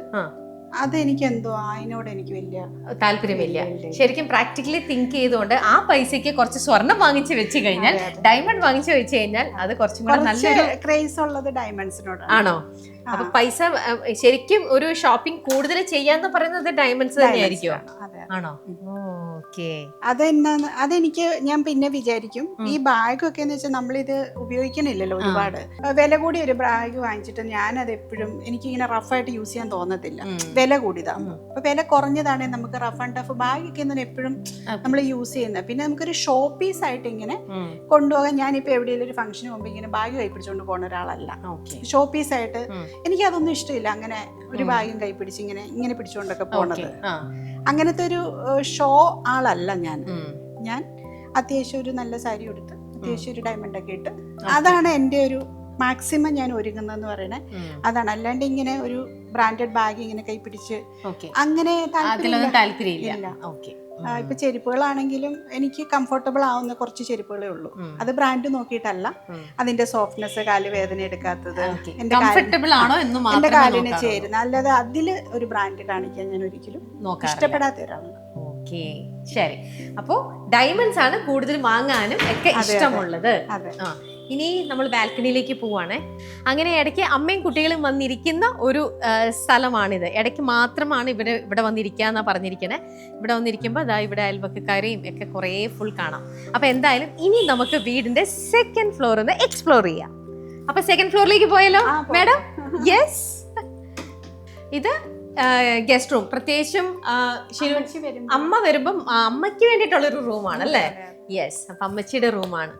അതെനിക്ക് എന്തോ അതിനോട് എനിക്ക് വലിയ താല്പര്യമില്ല. ശരിക്കും പ്രാക്ടിക്കലി തിങ്ക് ചെയ്തുകൊണ്ട് ആ പൈസക്ക് കുറച്ച് സ്വർണം വാങ്ങിച്ചു വെച്ച് കഴിഞ്ഞാൽ, ഡയമണ്ട് വാങ്ങിച്ചു വെച്ച് കഴിഞ്ഞാൽ അത് കുറച്ചും കൂടെ നല്ലൊരു ക്രേസ് ഉള്ളത് ഡയമണ്ട്സിനോട് ആണോ? അപ്പൊ പൈസ ശരിക്കും ഒരു ഷോപ്പിംഗ് കൂടുതൽ ചെയ്യാന്ന് പറയുന്നത് ഡയമണ്ട്സ് തന്നെയായിരിക്കും. ആണോ? അതെനിക്ക് ഞാൻ പിന്നെ വിചാരിക്കും ഈ ബാഗൊക്കെ എന്ന് വെച്ചാൽ നമ്മളിത് ഉപയോഗിക്കണില്ലല്ലോ ഒരുപാട്. വില കൂടിയ ഒരു ബാഗ് വാങ്ങിച്ചിട്ട് ഞാനത് എപ്പോഴും എനിക്കിങ്ങനെ റഫായിട്ട് യൂസ് ചെയ്യാൻ തോന്നത്തില്ല, വില കൂടിയതാണ്. അപ്പൊ വില കുറഞ്ഞതാണെങ്കിൽ നമുക്ക് റഫ് ആൻഡ് ടഫ് ബാഗൊക്കെ എപ്പോഴും നമ്മൾ യൂസ് ചെയ്യുന്നത്. പിന്നെ നമുക്കൊരു ഷോ പീസ് ആയിട്ട് ഇങ്ങനെ കൊണ്ടുപോകാൻ, ഞാനിപ്പോ എവിടെയെങ്കിലും ഒരു ഫംഗ്ഷന് പോകുമ്പോൾ ഇങ്ങനെ ബാഗ് കൈ പിടിച്ചുകൊണ്ട് പോകുന്ന ഒരാളല്ല. ഷോ പീസ് ആയിട്ട് എനിക്ക് അതൊന്നും ഇഷ്ടമില്ല, അങ്ങനെ ഒരു ബാഗും കൈ പിടിച്ച് ഇങ്ങനെ പിടിച്ചുകൊണ്ടൊക്കെ പോണത്. അങ്ങനത്തെ ഒരു ഷോ ആളല്ല ഞാൻ അത്യാവശ്യം ഒരു നല്ല സാരി എടുത്ത് അത്യാവശ്യം ഒരു ഡയമണ്ട് ഒക്കെ ഇട്ട് അതാണ് എൻ്റെ ഒരു മാക്സിമം ഞാൻ ഒരുങ്ങുന്നതെന്ന് പറയണേ. അതാണ്. അല്ലാണ്ട് ഇങ്ങനെ ഒരു ബ്രാൻഡഡ് ബാഗ് ഇങ്ങനെ കൈ പിടിച്ച് അങ്ങനെ താല്പര്യമില്ല. ഇപ്പൊ ചെരുപ്പുകളാണെങ്കിലും എനിക്ക് കംഫർട്ടബിൾ ആവുന്ന കുറച്ച് ചെരുപ്പുകളേ ഉള്ളൂ. അത് ബ്രാൻഡ് നോക്കിയിട്ടല്ല, അതിന്റെ സോഫ്റ്റ്നെസ്, കാല് വേദന എടുക്കാത്തത്, എന്റെ കാലിന് ചേരുന്ന, അല്ലാതെ അതില് ഒരു ബ്രാൻഡ് കാണിക്കാൻ ഞാൻ ഒരിക്കലും ഇഷ്ടപ്പെടാത്ത ഒരാളാണ്. ശരി. അപ്പോ ഡയമണ്ട്സ് ആണ് കൂടുതൽ വാങ്ങാനും ഒക്കെ ഇഷ്ടമുള്ളത്. ഇനി നമ്മൾ ബാൽക്കണിയിലേക്ക് പോവാണ്. അങ്ങനെ ഇടയ്ക്ക് അമ്മയും കുട്ടികളും വന്നിരിക്കുന്ന ഒരു സ്ഥലമാണിത്. ഇടയ്ക്ക് മാത്രമാണ് ഇവിടെ വന്നിരിക്കുക എന്നാ പറഞ്ഞിരിക്കണേ. ഇവിടെ വന്നിരിക്കുമ്പോൾ അതാ ഇവിടെ അയൽവക്കക്കാരെയും ഒക്കെ കുറേ ഫുൾ കാണാം. അപ്പൊ എന്തായാലും ഇനി നമുക്ക് വീടിന്റെ 2nd ഫ്ലോർ ഒന്ന് എക്സ്പ്ലോർ ചെയ്യാം. അപ്പൊ 2nd ഫ്ലോറിലേക്ക് പോയല്ലോ മാഡം? യെസ്, ഇത് ഗസ്റ്റ് റൂം. പ്രത്യേകിച്ചും അമ്മ വരുമ്പം അമ്മയ്ക്ക് വേണ്ടിയിട്ടുള്ളൊരു റൂമാണ് അല്ലേ? യെസ്. അപ്പൊ അമ്മച്ചിയുടെ റൂമാണ്.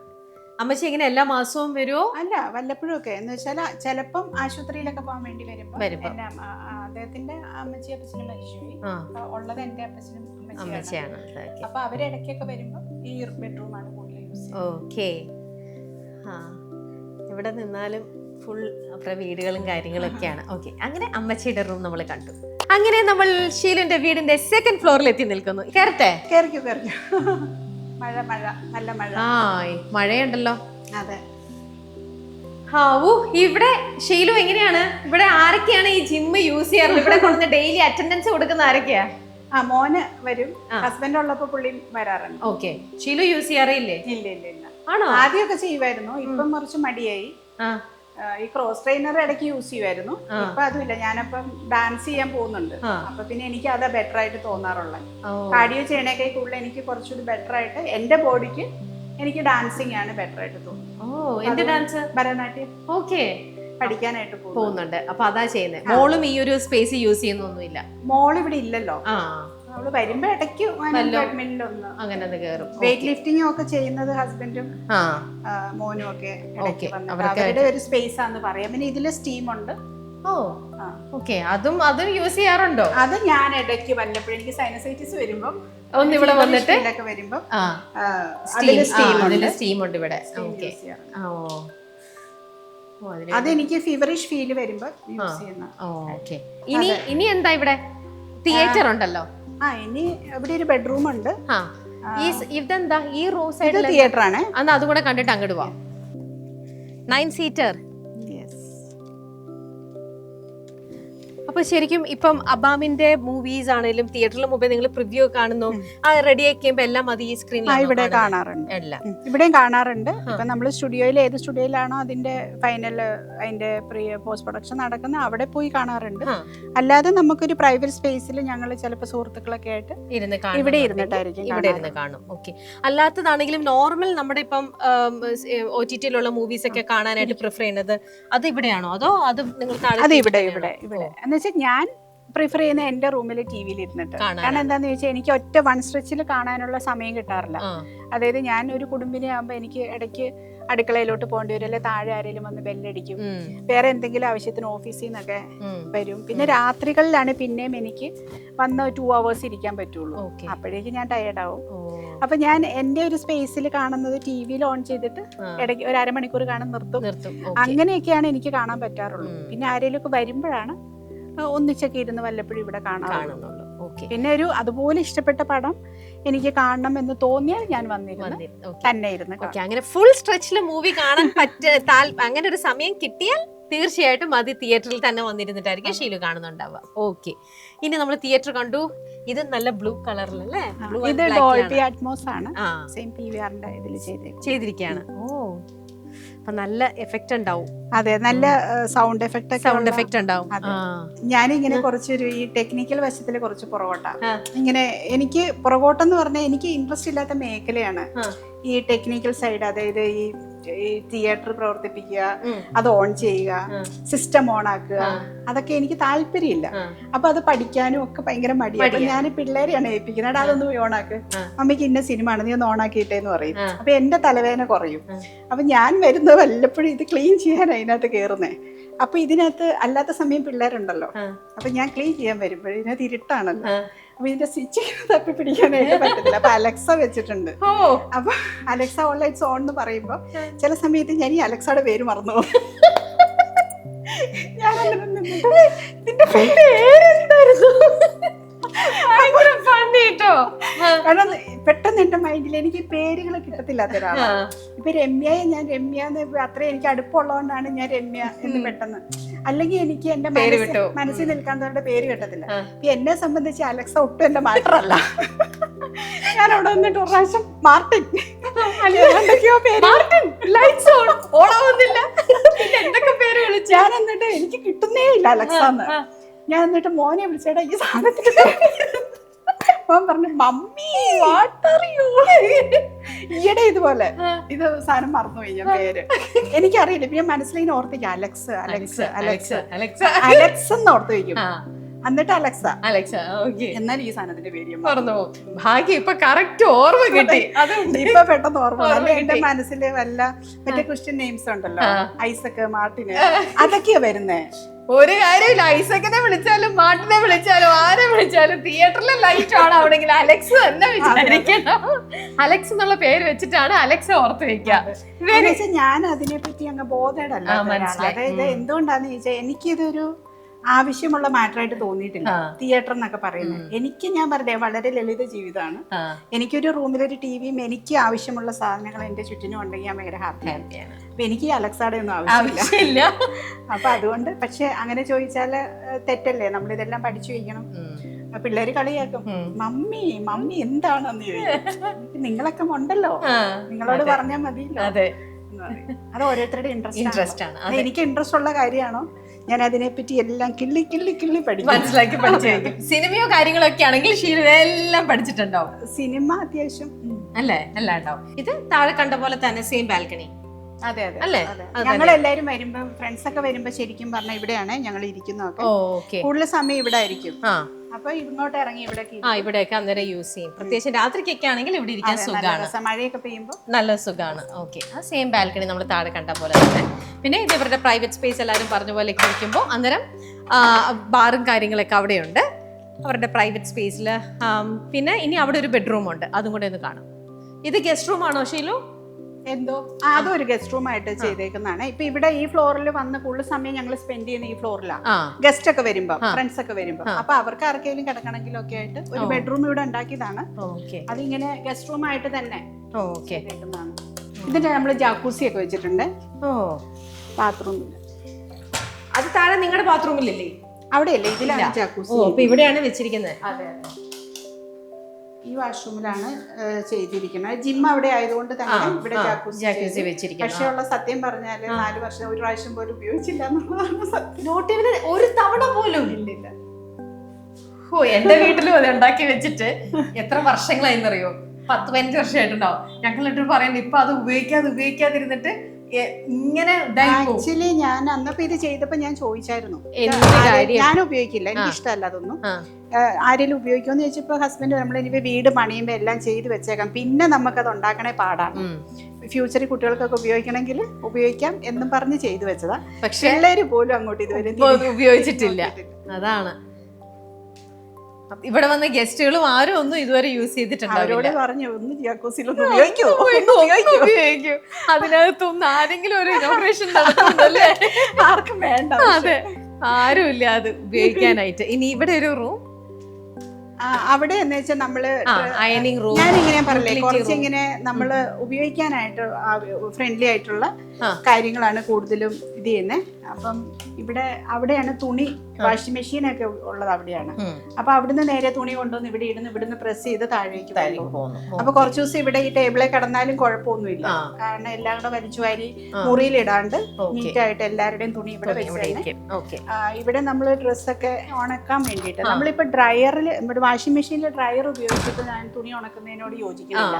അമ്മച്ചി ഇങ്ങനെ എല്ലാ മാസവും വരുമോ? അല്ല, വല്ലപ്പോഴും ഒക്കെ. എന്ന് വെച്ചാൽ ചിലപ്പം ആശുപത്രിയിലൊക്കെ പോകാൻ വേണ്ടി വരുമ്പോ അദ്ദേഹത്തിന്റെ അമ്മച്ചി അപ്പച്ചനും മരിച്ചുപോയി, ഉള്ളത് എന്റെ അപ്പച്ചനും അമ്മച്ചിയാണ്. അപ്പൊ അവരിടയ്ക്കൊക്കെ വരുമ്പോ ഈ ബെഡ്റൂമാണ് കൂടുതൽ യൂസ് ചെയ്യുന്നത്. ഓക്കെ. ഇവിടെ നിന്നാലും ഫുൾ വീടുകളും കാര്യങ്ങളും ഒക്കെയാണ്. ഓക്കെ. അങ്ങനെ അമ്മച്ചിയുടെ റൂം നമ്മൾ കണ്ടു. അങ്ങനെ നമ്മൾ ഷീലുവിന്റെ വീടിന്റെ 2nd ഫ്ലോറിൽ എത്തി നിൽക്കുന്നു. കയറട്ടെ? മഴ നല്ല മഴ. മഴയുണ്ടല്ലോ. അതെ. ഇവിടെ ഷീലു എങ്ങനെയാണ്, ഇവിടെ ആരൊക്കെയാണ് ഈ ജിമ്മ് യൂസ് ചെയ്യാറുള്ളത്? ഇവിടെ കൊണ്ട് ഡെയിലി അറ്റൻഡൻസ് കൊടുക്കുന്ന ആരൊക്കെയാ? മോന് വരും, ഹസ്ബൻഡ് ഉള്ളപ്പോ പുള്ളി വരാറുണ്ട്. ഓക്കെ. ഷീലു യൂസ് ചെയ്യാറില്ലേ? ഇല്ല. ആണോ? ആദ്യമൊക്കെ ചെയ്യുമായിരുന്നു, ഇപ്പം കുറച്ച് മടിയായി. ഈ ക്രോസ് ട്രെയിനർ ഇടയ്ക്ക് യൂസ് ചെയ്യുമായിരുന്നു, ഇപ്പൊ അതുമില്ല. ഞാനപ്പം ഡാൻസ് ചെയ്യാൻ പോകുന്നുണ്ട്, അപ്പൊ പിന്നെ എനിക്ക് അതാ ബെറ്റർ ആയിട്ട് തോന്നാറുള്ളത്. കാർഡിയോ ചെയ്യണേക്കാൾ കൂടുതൽ എനിക്ക് കുറച്ചുകൂടി ബെറ്റർ ആയിട്ട് എന്റെ ബോഡിക്ക് എനിക്ക് ഡാൻസിങ് ആണ് ബെറ്റർ ആയിട്ട് തോന്നുന്നത്. ഭരതനാട്യം പഠിക്കാനായിട്ട് പോകുന്നുണ്ട്. അപ്പൊ അതാ ചെയ്യുന്നത്. മോളും ഈ ഒരു സ്പേസ് യൂസ് ചെയ്യുന്നൊന്നുമില്ല? മോൾ ഇവിടെ ഇല്ലല്ലോ, അവള് വരുമ്പോ ഇടയ്ക്ക് ട്രെഡ്മില്ലൊന്ന് അങ്ങനെ ഒന്ന് കേറും. വെയിറ്റ് ലിഫ്റ്റിംഗും ഒക്കെ ചെയ്യുന്നത് ഹസ്ബൻഡും മോനും ഒക്കെ ഇടയ്ക്ക് വന്നിട്ട് അവരുടെ ഒരു സ്പേസ് ആണെന്ന് പറയാം. പിന്നെ ഇതില് സ്റ്റീം ഉണ്ട്. ഓ ഓക്കെ, അതും യൂസ് ചെയ്യാറുണ്ടോ? അത് ഞാൻ ഇടയ്ക്ക് വല്ലപ്പോഴും എനിക്ക് സൈനസൈറ്റിസ് വരുമ്പം ഒന്ന് ഇവിടെ വന്നിട്ട് വരുമ്പോ സ്റ്റീം ഉണ്ട് ഇവിടെ. അതെനിക്ക് ഫീവറിഷ് ഫീൽ വരുമ്പോ യൂസ് ചെയ്യുന്ന. ഇനി എന്താ ഇവിടെ തിയേറ്റർ ഉണ്ടല്ലോ. ഇനി ഇവിടെ ഒരു ബെഡ്റൂം ഉണ്ട്. ഇതെന്താ ഈ റൂം സൈഡിൽ തിയേറ്റർ ആണ്. അന്ന് അതും കൂടെ കണ്ടിട്ട് അങ്ങോട്ട് പോവാം. 9 സീറ്റർ. അപ്പൊ ശരിക്കും ഇപ്പം അബാമിന്റെ മൂവീസ് ആണെങ്കിലും തിയേറ്ററിൽ മുമ്പേ നിങ്ങൾ പ്രിവ്യൂ കാണുന്നു, റെഡി ആക്കിയപ്പോ എല്ലാം അത് ഈ സ്ക്രീനിൽ ഇവിടെ കാണാറുണ്ട്. ഇവിടെയും കാണാറുണ്ട്. ഇപ്പൊ നമ്മൾ സ്റ്റുഡിയോയിൽ ഏത് സ്റ്റുഡിയോയിലാണോ അതിന്റെ ഫൈനൽ അതിന്റെ പോസ്റ്റ് പ്രൊഡക്ഷൻ നടക്കുന്ന അവിടെ പോയി കാണാറുണ്ട്. അല്ലാതെ നമുക്കൊരു പ്രൈവറ്റ് സ്പേസിൽ ഞങ്ങൾ ചിലപ്പോൾ സുഹൃത്തുക്കളൊക്കെ ആയിട്ട് ഇവിടെ ഇരുന്നിട്ടായിരിക്കും ഇവിടെ ഇരുന്ന് കാണും. ഓക്കെ, അല്ലാത്തതാണെങ്കിലും നോർമൽ നമ്മുടെ ഇപ്പം OTT-ലുള്ള മൂവീസ് ഒക്കെ കാണാനായിട്ട് പ്രിഫർ ചെയ്യുന്നത് അത് ഇവിടെയാണോ അതോ അത് നിങ്ങൾ ഇവിടെ എന്ന് വെച്ചാൽ ഞാൻ പ്രിഫർ ചെയ്യുന്ന എന്റെ റൂമിൽ ടി-വിയിൽ ഇരുന്നിട്ട്. കാരണം എന്താന്ന് ചോദിച്ചാൽ എനിക്ക് ഒറ്റ വൺ സ്ട്രെച്ചിൽ കാണാനുള്ള സമയം കിട്ടാറില്ല. അതായത് ഞാൻ ഒരു കുടുംബിനെ ആകുമ്പോൾ എനിക്ക് ഇടയ്ക്ക് അടുക്കളയിലോട്ട് പോകേണ്ടി വരും, അല്ലെ താഴെ ആരെങ്കിലും വന്ന് ബെല്ലടിക്കും, വേറെ എന്തെങ്കിലും ആവശ്യത്തിന് ഓഫീസിൽ നിന്നൊക്കെ വരും. പിന്നെ രാത്രികളിലാണ് പിന്നെയും എനിക്ക് വന്ന് 2 hours ഇരിക്കാൻ പറ്റുള്ളൂ. അപ്പോഴേക്കും ഞാൻ ടയേർഡാവും. അപ്പൊ ഞാൻ എന്റെ ഒരു സ്പേസിൽ കാണുന്നത് ടി-വിയിൽ ഓൺ ചെയ്തിട്ട് ഇടയ്ക്ക് ഒരു അരമണിക്കൂർ കാണാൻ നിർത്തും. അങ്ങനെയൊക്കെയാണ് എനിക്ക് കാണാൻ പറ്റാറുള്ളൂ. പിന്നെ ആരെങ്കിലും ഒക്കെ വരുമ്പോഴാണ് ഒന്നിച്ചൊക്കെ ഇരുന്ന് വല്ലപ്പോഴും ഇവിടെ കാണാറുള്ളൂ. പിന്നെ ഒരു അതുപോലെ ഇഷ്ടപ്പെട്ട പടം എനിക്ക് കാണണം എന്ന് തോന്നിയാൽ ഞാൻ വന്നിരുന്നു തന്നെ ഇരുന്ന്. അങ്ങനെ ഫുൾ സ്ട്രെച്ചിൽ മൂവി കാണാൻ അങ്ങനെ ഒരു സമയം കിട്ടിയാൽ തീർച്ചയായിട്ടും അത് തിയേറ്ററിൽ തന്നെ വന്നിരുന്നിട്ടായിരിക്കും ഷീലു കാണുന്നുണ്ടാവുക. ഓക്കെ, ഇനി നമ്മൾ തിയേറ്റർ കണ്ടു. ഇത് നല്ല ബ്ലൂ കളറിലല്ലേ? ഇത് ഡോൾബി അറ്റ്മോസ് ആണ്. സെയിം PVR-ന്റെ ഇതിൽ ചെയ്തിരിക്കുകയാണ്. അപ്പൊ നല്ല എഫക്റ്റ് ഉണ്ടാവും. അതെ, നല്ല സൗണ്ട് എഫക്റ്റ് ഉണ്ടാവും. ഞാനിങ്ങനെ കുറച്ചൊരു ഈ ടെക്നിക്കൽ വശത്തിൽ കുറച്ച് പുറകോട്ടാ. ഇങ്ങനെ എനിക്ക് പുറകോട്ടെന്ന് പറഞ്ഞാൽ എനിക്ക് ഇൻട്രസ്റ്റ് ഇല്ലാത്ത മേഖലയാണ് ഈ ടെക്നിക്കൽ സൈഡ്. അതായത് ഈ തിയേറ്റർ പ്രവർത്തിപ്പിക്കുക, അത് ഓൺ ചെയ്യുക, സിസ്റ്റം ഓൺ ആക്കുക, അതൊക്കെ എനിക്ക് താല്പര്യമില്ല. അപ്പൊ അത് പഠിക്കാനും ഒക്കെ ഭയങ്കര മടിയാണ്. അപ്പൊ ഞാൻ പിള്ളേരെയാണ് ഏൽപ്പിക്കുന്നത്, അതൊന്ന് ഓൺ ആക്ക്, അമ്മയ്ക്ക് ഇന്ന സിനിമ ആണ്, നീ ഒന്ന് ഓൺ ആക്കിയിട്ടേന്ന് പറയും. അപ്പൊ എന്റെ തലവേദന കുറയും. അപ്പൊ ഞാൻ വരുന്നത് വല്ലപ്പോഴും ഇത് ക്ലീൻ ചെയ്യാൻ അതിനകത്ത് കയറുന്നേ. അപ്പൊ ഇതിനകത്ത് അല്ലാത്ത സമയം പിള്ളേരുണ്ടല്ലോ, അപ്പൊ ഞാൻ ക്ലീൻ ചെയ്യാൻ വരുമ്പോഴേ ഇതിനകത്ത് ഇരുട്ടാണല്ലോ. അപ്പൊ ഇതിന്റെ സ്വിച്ച് തപ്പി പിടിക്കാനായിട്ട് പറ്റത്തില്ല. അപ്പൊ അലക്സ വെച്ചിട്ടുണ്ട്. അപ്പൊ അലക്സ ഓൺ ലൈറ്റ്സ് ഓൺ എന്ന് പറയുമ്പോ ചില സമയത്ത് ഞാൻ ഈ അലക്സയുടെ പേര് മറന്നു പോകും. കാരണം പെട്ടെന്ന് എന്റെ മൈൻഡിൽ എനിക്ക് പേരുകൾ കിട്ടത്തില്ലാത്ത ഒരാളാണ്. ഇപ്പൊ രമ്യയെ ഞാൻ രമ്യ എന്ന് അത്ര എനിക്ക് അടുപ്പമുള്ളതുകൊണ്ടാണ് ഞാൻ രമ്യ എന്ന് പെട്ടെന്ന്. അല്ലെങ്കിൽ എനിക്ക് എന്റെ മനസ്സിൽ നിൽക്കാത്തവരുടെ പേര് കിട്ടത്തില്ല. എന്നെ സംബന്ധിച്ച് അലക്സ ഒട്ടും എന്റെ മാറ്ററല്ല. ഞാൻ അവിടെ വന്നിട്ട് ഒരു പ്രാവശ്യം മാർട്ടിൻ എന്തൊക്കെയോ പേര് ഞാൻ എന്നിട്ട് എനിക്ക് കിട്ടുന്നേ ഇല്ല അലക്സാന്ന്. ഞാൻ എന്നിട്ട് മോനെ വിളിച്ചേട്ടാ ഈ സാധനത്തിന് അവൻ പറഞ്ഞു മമ്മി ഈയിടെ ഇതുപോലെ ഇത് സാധനം മറന്നുപോയി ഞാൻ പേര്. എനിക്കറിയില്ല. പിന്നെ മനസ്സിലിങ്ങനെ ഓർത്തിക്കാം അലക്സ് അലക്സ് അലക്സ് അലക്സ് എന്ന് ഓർത്ത് വയ്ക്കും. എന്നിട്ട് അലക്സ എന്നാൽ ഈ സാധനത്തിന്റെ പേര് മറന്നു. ഭാഗ്യം ഇപ്പൊ കറക്റ്റ് ഓർമ്മ കിട്ടി. ഇപ്പൊ പെട്ടെന്ന് ഓർമ്മ. എന്റെ മനസ്സിൽ വല്ല മറ്റേ ക്രിസ്ത്യൻ നെയിംസ് ഉണ്ടല്ലോ, ഐസക്, മാർട്ടിന്, അതൊക്കെയാ വരുന്നേ. ഒരു കാര്യമില്ല, ഐസക്കിനെ വിളിച്ചാലും മാർട്ടിനെ വിളിച്ചാലും ആരെ വിളിച്ചാലും തിയേറ്ററിലെ ലൈറ്റ് ആണ് അവിടെങ്കിൽ അലക്സ് തന്നെ വിചാരിക്കണം. അലക്സ് എന്നുള്ള പേര് വെച്ചിട്ടാണ് അലക്സ ഓർത്ത് വെക്കുക. ഞാൻ അതിനെ പറ്റി അങ്ങ് ബോധേഡല്ല. അതായത് എന്തുകൊണ്ടാന്ന് ചോദിച്ചാൽ എനിക്കിതൊരു ആവശ്യമുള്ള മാറ്ററായിട്ട് തോന്നിയിട്ടില്ല തിയേറ്റർ എന്നൊക്കെ പറയുന്നത്. എനിക്ക് ഞാൻ പറഞ്ഞേ വളരെ ലളിത ജീവിതമാണ്. എനിക്കൊരു റൂമിലൊരു ടിവിയും എനിക്ക് ആവശ്യമുള്ള സാധനങ്ങൾ എന്റെ ചുറ്റിനും ഉണ്ടെങ്കിൽ ഞാൻ ഭയങ്കര ഹാപ്പിയാണ്. അപ്പൊ എനിക്ക് അലക്സാടെ ഒന്നും ആവശ്യമില്ല. അപ്പൊ അതുകൊണ്ട് പക്ഷെ അങ്ങനെ ചോദിച്ചാല് തെറ്റല്ലേ, നമ്മളിതെല്ലാം പഠിച്ചു വയ്ക്കണം. പിള്ളേര് കളിയാക്കും, മമ്മി മമ്മി എന്താണെന്ന് ചോദിക്കും. നിങ്ങളൊക്കെ ഉണ്ടല്ലോ, നിങ്ങളോട് പറഞ്ഞാൽ മതിയല്ലോ. അത് ഓരോരുത്തരുടെ ഇൻട്രസ്റ്റ് ആണ്. എനിക്ക് ഇൻട്രസ്റ്റ് ഉള്ള കാര്യമാണോ ഞാൻ അതിനെപ്പറ്റി എല്ലാം കിള്ളി കിള്ളി കിള്ളി പഠിക്കും, മനസ്സിലാക്കി പഠിച്ചു. സിനിമയോ കാര്യങ്ങളൊക്കെ ആണെങ്കിൽ ഷീല എല്ലാം പഠിച്ചിട്ടുണ്ടാവും. സിനിമ അത്യാവശ്യം അല്ലേ, എല്ലാം ഉണ്ടാവും. ഇത് താഴെ കണ്ട പോലെ തന്നെ സെയിം ബാൽക്കണി. അതെ അതെ അല്ലേ? ഞങ്ങൾ എല്ലാരും വരുമ്പോ ഫ്രണ്ട്സ് ഒക്കെ വരുമ്പോ ശരിക്കും പറഞ്ഞാൽ ഇവിടെയാണ് ഞങ്ങൾ ഇരിക്കുന്നതൊക്കെ. ഓക്കെ. കൂടുതൽ സമയം ഇവിടെ ആയിരിക്കും. അപ്പൊ ഇങ്ങോട്ട് ഇറങ്ങി ഇവിടെയൊക്കെ അന്നേരം യൂസ് ചെയ്യും. പ്രത്യേകിച്ച് രാത്രിക്കൊക്കെ ആണെങ്കിൽ ഇവിടെ ഇരിക്കാൻ സുഖമാണ്, മഴയൊക്കെ പെയ്യുമ്പോൾ നല്ല സുഖമാണ്. ഓക്കെ. ആ സെയിം ബാൽക്കണി നമ്മൾ താഴെ കണ്ട പോലെ തന്നെ. പിന്നെ ഇത് ഇവരുടെ പ്രൈവറ്റ് സ്പേസ് എല്ലാവരും പറഞ്ഞ പോലെ ഇരിക്കുമ്പോൾ അന്നേരം ബാറും കാര്യങ്ങളൊക്കെ അവിടെയുണ്ട് അവരുടെ പ്രൈവറ്റ് സ്പേസിൽ. പിന്നെ ഇനി അവിടെ ഒരു ബെഡ്റൂം ഉണ്ട്, അതും കൂടെ ഒന്ന് കാണാം. ഇത് ഗസ്റ്റ് റൂം ആണോ ഷീലു? എന്തോ അതും ഒരു ഗസ്റ്റ് റൂം ആയിട്ട് ചെയ്തേക്കുന്നതാണ്. ഇപ്പൊ ഇവിടെ ഈ ഫ്ലോറിൽ വന്ന് കൂടുതൽ സമയം ഞങ്ങൾ സ്പെൻഡ് ചെയ്യുന്ന ഈ ഫ്ലോറിലാണ്. ഗസ്റ്റ് ഒക്കെ വരുമ്പോ, ഫ്രണ്ട്സ് ഒക്കെ വരുമ്പോ, അപ്പൊ അവർക്ക് ആർക്കെങ്കിലും കിടക്കണമെങ്കിലും ഒക്കെ ആയിട്ട് ഒരു ബെഡ്റൂം ഇവിടെ ഉണ്ടാക്കിയതാണ്. അതിങ്ങനെ ഗസ്റ്റ് റൂം ആയിട്ട് തന്നെ ചെയ്തേക്കുന്നതാണ്. ഇതിന്റെ നമ്മള് ജാക്കൂസി ഒക്കെ വെച്ചിട്ടുണ്ട്. ബാത്റൂമിൽ അത് താഴെ നിങ്ങളുടെ ബാത്റൂമിലല്ലേ? അവിടെയല്ലേ, ഇതിലാണ് ജാക്കൂസി. ഇവിടെയാണ് വെച്ചിരിക്കുന്നത്. അതെ, ഈ വാഷ്റൂമിലാണ് ചെയ്തിരിക്കുന്നത്. ജിം അവിടെ ആയതുകൊണ്ട് തന്നെ ഇവിടെ ജാക്കൂസി വെച്ചിരിക്കുന്നത്. പക്ഷേ ഉള്ള സത്യം പറഞ്ഞാല് 4 വർഷം ഒരു പ്രാവശ്യം പോലും ഉപയോഗിച്ചില്ല എന്നുള്ളതാണ് സത്യം. ഒരു തവണ പോലും ഇല്ലില്ല. എന്റെ വീട്ടിലും അത് ഉണ്ടാക്കി വെച്ചിട്ട് എത്ര വർഷങ്ങളായിന്നറിയോ? 10-15 വർഷമായിട്ടുണ്ടാവും. ഞങ്ങളിട്ട് പറയുന്നത് ഇപ്പൊ അത് ഉപയോഗിക്കാതിരുന്നിട്ട് ഇങ്ങനെ. ആക്ച്വലി ഞാൻ അന്നപ്പോ ഇത് ചെയ്തപ്പോ ഞാൻ ചോദിച്ചായിരുന്നു, ഞാൻ ഉപയോഗിക്കില്ല, എനിക്ക് ഇഷ്ടമല്ല അതൊന്നും. ആരെങ്കിലും ഉപയോഗിക്കുമെന്ന് ചോദിച്ചപ്പോ ഹസ്ബൻഡ് നമ്മളിനി വീട് പണിയുമ്പോ എല്ലാം ചെയ്ത് വെച്ചേക്കാം, പിന്നെ നമുക്കത് ഉണ്ടാക്കണേ പാടാണ്, ഫ്യൂച്ചറിൽ കുട്ടികൾക്കൊക്കെ ഉപയോഗിക്കണമെങ്കിൽ ഉപയോഗിക്കാം എന്നും പറഞ്ഞ് ചെയ്തു വെച്ചതാ. പക്ഷെ പിള്ളേര് പോലും അങ്ങോട്ട് ഇതുവരെ ഉപയോഗിച്ചിട്ടില്ല. അതാണ് ഇവിടെ വന്ന ഗസ്റ്റുകളും ആരും ഒന്നും ഇതുവരെ യൂസ് ചെയ്തിട്ടുണ്ടാവില്ല. അതിനകത്തൊന്നും ആരെങ്കിലും ഒരു ഇനോഗ്രേഷൻ നടത്തുന്നല്ലേ? ആർക്കും വേണ്ട. അതെ, ആരുമില്ല അത് ഉപയോഗിക്കാനായിട്ട്. ഇനി ഇവിടെ ഒരു റൂം, അവിടെ എന്ന് വെച്ചാൽ നമ്മള് അയണിംഗ് റൂം, ഞാനിങ്ങനെ പറഞ്ഞില്ലേ കുറച്ചിങ്ങനെ നമ്മള് ഉപയോഗിക്കാനായിട്ട് ഫ്രണ്ട്ലി ആയിട്ടുള്ള കാര്യങ്ങളാണ് കൂടുതലും ഇത് ചെയ്യുന്നത്. അപ്പം ഇവിടെ അവിടെയാണ് തുണി, വാഷിംഗ് മെഷീൻ ഒക്കെ ഉള്ളത് അവിടെയാണ്. അപ്പൊ അവിടുന്ന് നേരെ തുണി കൊണ്ടുവന്ന് ഇവിടെ ഇടുന്നു, ഇവിടുന്ന് പ്രസ് ചെയ്ത് താഴേക്ക് പോകുന്നു. അപ്പൊ കുറച്ചു ദിവസം ഇവിടെ ഈ ടേബിളെ കിടന്നാലും കുഴപ്പമൊന്നുമില്ല, കാരണം എല്ലാം കൂടെ വലിച്ചു വാരി മുറിയിലിടാണ്ട് നീറ്റായിട്ട് എല്ലാവരുടെയും തുണി ഇവിടെ വെച്ച്. ഇവിടെ നമ്മള് ഡ്രസ്സൊക്കെ ഉണക്കാൻ വേണ്ടിയിട്ട് നമ്മളിപ്പോ ഡ്രയറിൽ, ഇവിടെ വാഷിംഗ് മെഷീനിൽ ഡ്രയർ ഉപയോഗിച്ചിട്ട് ഞാൻ തുണി ഉണക്കുന്നതിനോട് യോജിക്കുന്നില്ല.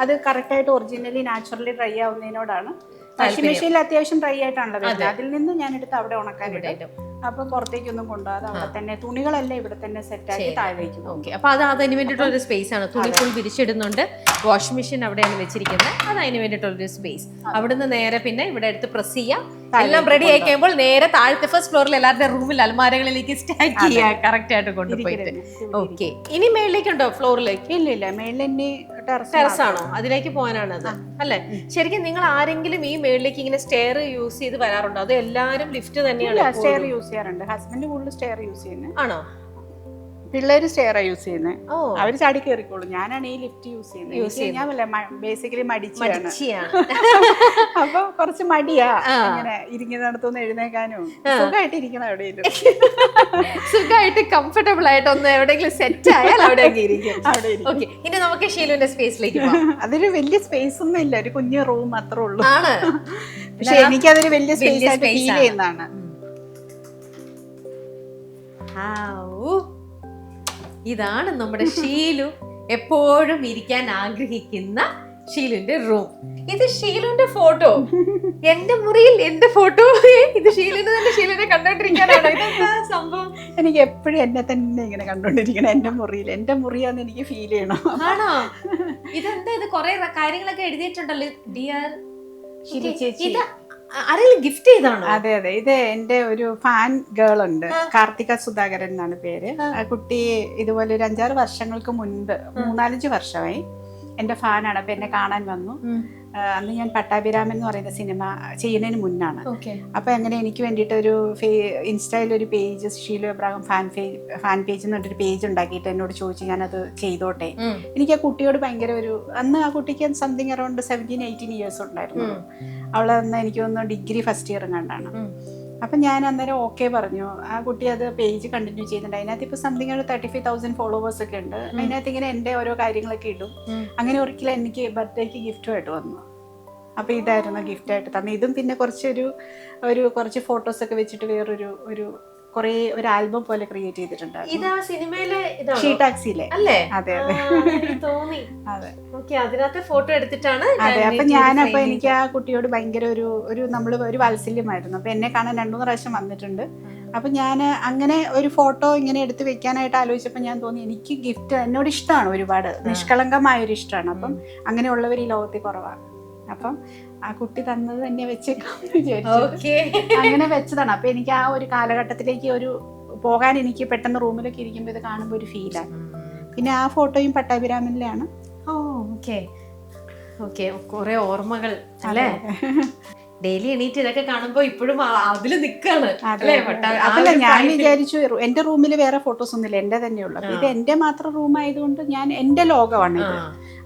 അത് കറക്റ്റായിട്ട് ഒറിജിനലി നാച്ചുറലി ഡ്രൈ ആവുന്നതിനോടാണ്. വാഷിംഗ് മെഷീനിൽ അത്യാവശ്യം ഡ്രൈ ആയിട്ടാണല്ലോ വരുന്നത്, അതിൽ നിന്ന് ഞാൻ എടുത്ത് അവിടെ ഉണക്കാനിടും. അപ്പൊ പുറത്തേക്കൊന്നും കൊണ്ടുപോകാതെ അവിടെ തന്നെ തുണികളെല്ലാം ഇവിടെ തന്നെ സെറ്റാക്കി താഴേക്ക്. ഓക്കെ. അപ്പൊ അത് അതിന് വേണ്ടിയിട്ടുള്ളൊരു സ്പേസ് ആണ്. തുണി ഫുൾ വിരിച്ചിടുന്നുണ്ട്. വാഷിംഗ് മെഷീൻ അവിടെയാണ് വെച്ചിരിക്കുന്നത്, അത് അതിന് വേണ്ടിയിട്ടുള്ളൊരു സ്പേസ്. അവിടുന്ന് നേരെ പിന്നെ ഇവിടെ എടുത്ത് പ്രസ് ചെയ്യാം. എല്ലാം റെഡി ആയി കഴിയുമ്പോൾ നേരെ താഴത്തെ ഫസ്റ്റ് ഫ്ലോറിൽ എല്ലാവരുടെ റൂമിൽ അലമാരകളിലേക്ക് സ്റ്റാക്ക് ചെയ്യാം, കറക്റ്റ് ആയിട്ട് കൊണ്ടുപോയിട്ട്. ഓക്കെ. ഇനി മേളിലേക്കുണ്ടോ? ഫ്ലോറിലേക്ക്? ഇല്ല, മേളിൽ ടെറസ് ആണോ? അതിലേക്ക് പോകാനാണ് അത് അല്ലെ? ശരിക്കും നിങ്ങൾ ആരെങ്കിലും ഈ മേളിലേക്ക് ഇങ്ങനെ സ്റ്റെയർ യൂസ് ചെയ്ത് വരാറുണ്ടോ? അത് എല്ലാരും ലിഫ്റ്റ് തന്നെയാണ് സ്റ്റെയർ യൂസ് ചെയ്യാറുണ്ട്. ഹസ്ബൻഡ് കൂടുതൽ സ്റ്റെയർ യൂസ് ചെയ്യുന്നത്. ആണോ? പിള്ളേര് സ്റ്റെയർ യൂസ് ചെയ്യുന്നത്, അവര് ചാടി കയറിക്കോളും. ഞാനാണ് ഈ ലിഫ്റ്റ് യൂസ് ചെയ്യുന്നത്. ഞാൻ ബേസിക്കലി മടിച്ചാണ്, അപ്പൊ കുറച്ച് മടിയാ ഇങ്ങനെ ഇരിക്കുന്നിടത്തൊന്ന് എഴുന്നേക്കാനും. സുഖമായിട്ട് ഇരിക്കണം എവിടെയെങ്കിലും, സുഖമായിട്ട് കംഫർട്ടബിൾ ആയിട്ട് ഒന്ന് എവിടെയെങ്കിലും സെറ്റ് ആയാൽ അവിടെ ഇരിക്കും. ഓക്കെ. ഇനി നമുക്ക് ഷീലുവിന്റെ സ്പേസിലേക്ക് പോകാം. അതൊരു വലിയ സ്പേസ് ഒന്നും ഇല്ല, ഒരു കുഞ്ഞു റൂം മാത്രമേ ഉള്ളൂ. പക്ഷെ എനിക്കതൊരു വലിയ സ്പേസ് ആയിട്ട് ഫീൽ ചെയ്യുന്നതാണ്. ഇതാണ് നമ്മുടെ ഷീലു എപ്പോഴും ഇരിക്കാൻ ആഗ്രഹിക്കുന്ന ഷീലുവിന്റെ റൂം. ഇത് ഷീലുവിന്റെ ഫോട്ടോ, എന്റെ മുറിയിൽ എന്റെ ഫോട്ടോ. ഇത് ഷീലുവിന്റെ തന്നെ, ഷീലുവിനെ കണ്ടോണ്ടിരിക്കാനാണോ? ഇതെന്താ സംഭവം? എനിക്ക് എപ്പോഴും എന്നെ തന്നെ ഇങ്ങനെ കണ്ടോണ്ടിരിക്കണം എന്റെ മുറിയിൽ. എന്റെ മുറിയാന്ന് എനിക്ക് ഫീൽ ചെയ്യണം. ആണോ? ഇതെന്താ? ഇത് കൊറേ കാര്യങ്ങളൊക്കെ എഴുതിയിട്ടുണ്ടല്ലോ. ഡിയർ ചേച്ചി, ആരെങ്കിലും ഗിഫ്റ്റ് ചെയ്താണോ? അതെ, ഇത് എന്റെ ഒരു ഫാൻ ഗേൾ ഉണ്ട്, കാർത്തിക സുധാകരൻ എന്നാണ് പേര്. ആ കുട്ടി ഇതുപോലെ ഒരു 5-6 വർഷങ്ങൾക്ക് മുൻപ്, 3-4 വർഷമായി എന്റെ ഫാനാണ്. അപ്പൊ എന്നെ കാണാൻ വന്നു. അന്ന് ഞാൻ പട്ടാഭിരാമൻ എന്ന് പറയുന്ന സിനിമ ചെയ്യുന്നതിന് മുന്നാണ്. അപ്പൊ അങ്ങനെ എനിക്ക് വേണ്ടിയിട്ട് ഒരു ഇൻസ്റ്റയിൽ ഒരു page, Sheelu Abraham fan page എന്ന് പറഞ്ഞൊരു പേജ് ഉണ്ടാക്കിയിട്ട് എന്നോട് ചോദിച്ചു ഞാനത് ചെയ്തോട്ടെ. എനിക്ക് ആ കുട്ടിയോട് ഭയങ്കര ഒരു, അന്ന് ആ കുട്ടിക്ക് സംതിങ് അറൌണ്ട് 17-18 ഇയേഴ്സ് ഉണ്ടായിരുന്നു. അവളന്ന് എനിക്ക് തോന്നുന്നു ഡിഗ്രി ഫസ്റ്റ് ഇയർ കണ്ടാണ്. അപ്പം ഞാൻ അന്നേരം ഓക്കെ പറഞ്ഞു. ആ കുട്ടി അത് പേജ് കണ്ടിന്യൂ ചെയ്യുന്നുണ്ട്. അതിനകത്ത് ഇപ്പോൾ സംതിങ് ഒരു 35,000 ഫോളോവേഴ്സ് ഒക്കെ ഉണ്ട്. അതിനകത്ത് ഇങ്ങനെ എൻ്റെ ഓരോ കാര്യങ്ങളൊക്കെ ഇടും. അങ്ങനെ ഒരിക്കലും എനിക്ക് ബർത്ത്ഡേക്ക് ഗിഫ്റ്റുമായിട്ട് വന്നു. അപ്പോൾ ഇതായിരുന്നു ഗിഫ്റ്റായിട്ട് തന്നെ. ഇതും പിന്നെ കുറച്ച് ഫോട്ടോസൊക്കെ വെച്ചിട്ട് വേറൊരു കുറെ ഒരു ആൽബം പോലെ ക്രിയേറ്റ് ചെയ്തിട്ടുണ്ട്. ഇതാ സിനിമയിലെ ഷീ ടാക്സിയിലെ അല്ലേ? അതെ തോന്നി. അതെ അതിനകത്തെ ഫോട്ടോ എടുത്തിട്ടാണ്. അതെ. അപ്പൊ ഞാനപ്പോ എനിക്ക് ആ കുട്ടിയോട് ഭയങ്കര ഒരു നമ്മള് ഒരു വാത്സല്യമായിരുന്നു. അപ്പൊ എന്നെ കാണാൻ 2-3 പ്രാവശ്യം വന്നിട്ടുണ്ട്. അപ്പൊ ഞാൻ അങ്ങനെ ഒരു ഫോട്ടോ ഇങ്ങനെ എടുത്ത് വെക്കാനായിട്ട് ആലോചിച്ചപ്പോൾ ഞാൻ തോന്നി എനിക്ക് ഗിഫ്റ്റ് എന്നോട് ഇഷ്ടമാണ്, ഒരുപാട് നിഷ്കളങ്കമായൊരു ഇഷ്ടമാണ്. അപ്പം അങ്ങനെയുള്ളവർ ഈ ലോകത്തിൽ കുറവാണ്. അപ്പം ആ കുട്ടി തന്നത് തന്നെ വെച്ചേക്കാന്ന് വിചാരിച്ചു, അങ്ങനെ വെച്ചതാണ്. അപ്പൊ എനിക്ക് ആ ഒരു കാലഘട്ടത്തിലേക്ക് പോകാൻ എനിക്ക് പെട്ടെന്ന് റൂമിലൊക്കെ ഇരിക്കുമ്പോൾ ഇത് കാണുമ്പോൾ ഒരു ഫീലാണ്. പിന്നെ ആ ഫോട്ടോയും പട്ടാഭിരാമനിലാണ്. കുറെ ഓർമ്മകൾ അല്ലേ? ഡെയിലി എണീറ്റ് ഇതൊക്കെ കാണുമ്പോ ഇപ്പോഴും അതില് നിക്കാണ്. അതല്ല, ഞാൻ വിചാരിച്ചു എന്റെ റൂമിൽ വേറെ ഫോട്ടോസ് ഒന്നുമില്ല, എന്റെ തന്നെയുള്ളു. അപ്പൊ ഇത് എന്റെ മാത്രം റൂം ആയതുകൊണ്ട് ഞാൻ എന്റെ ലോകമാണ് ഇത്.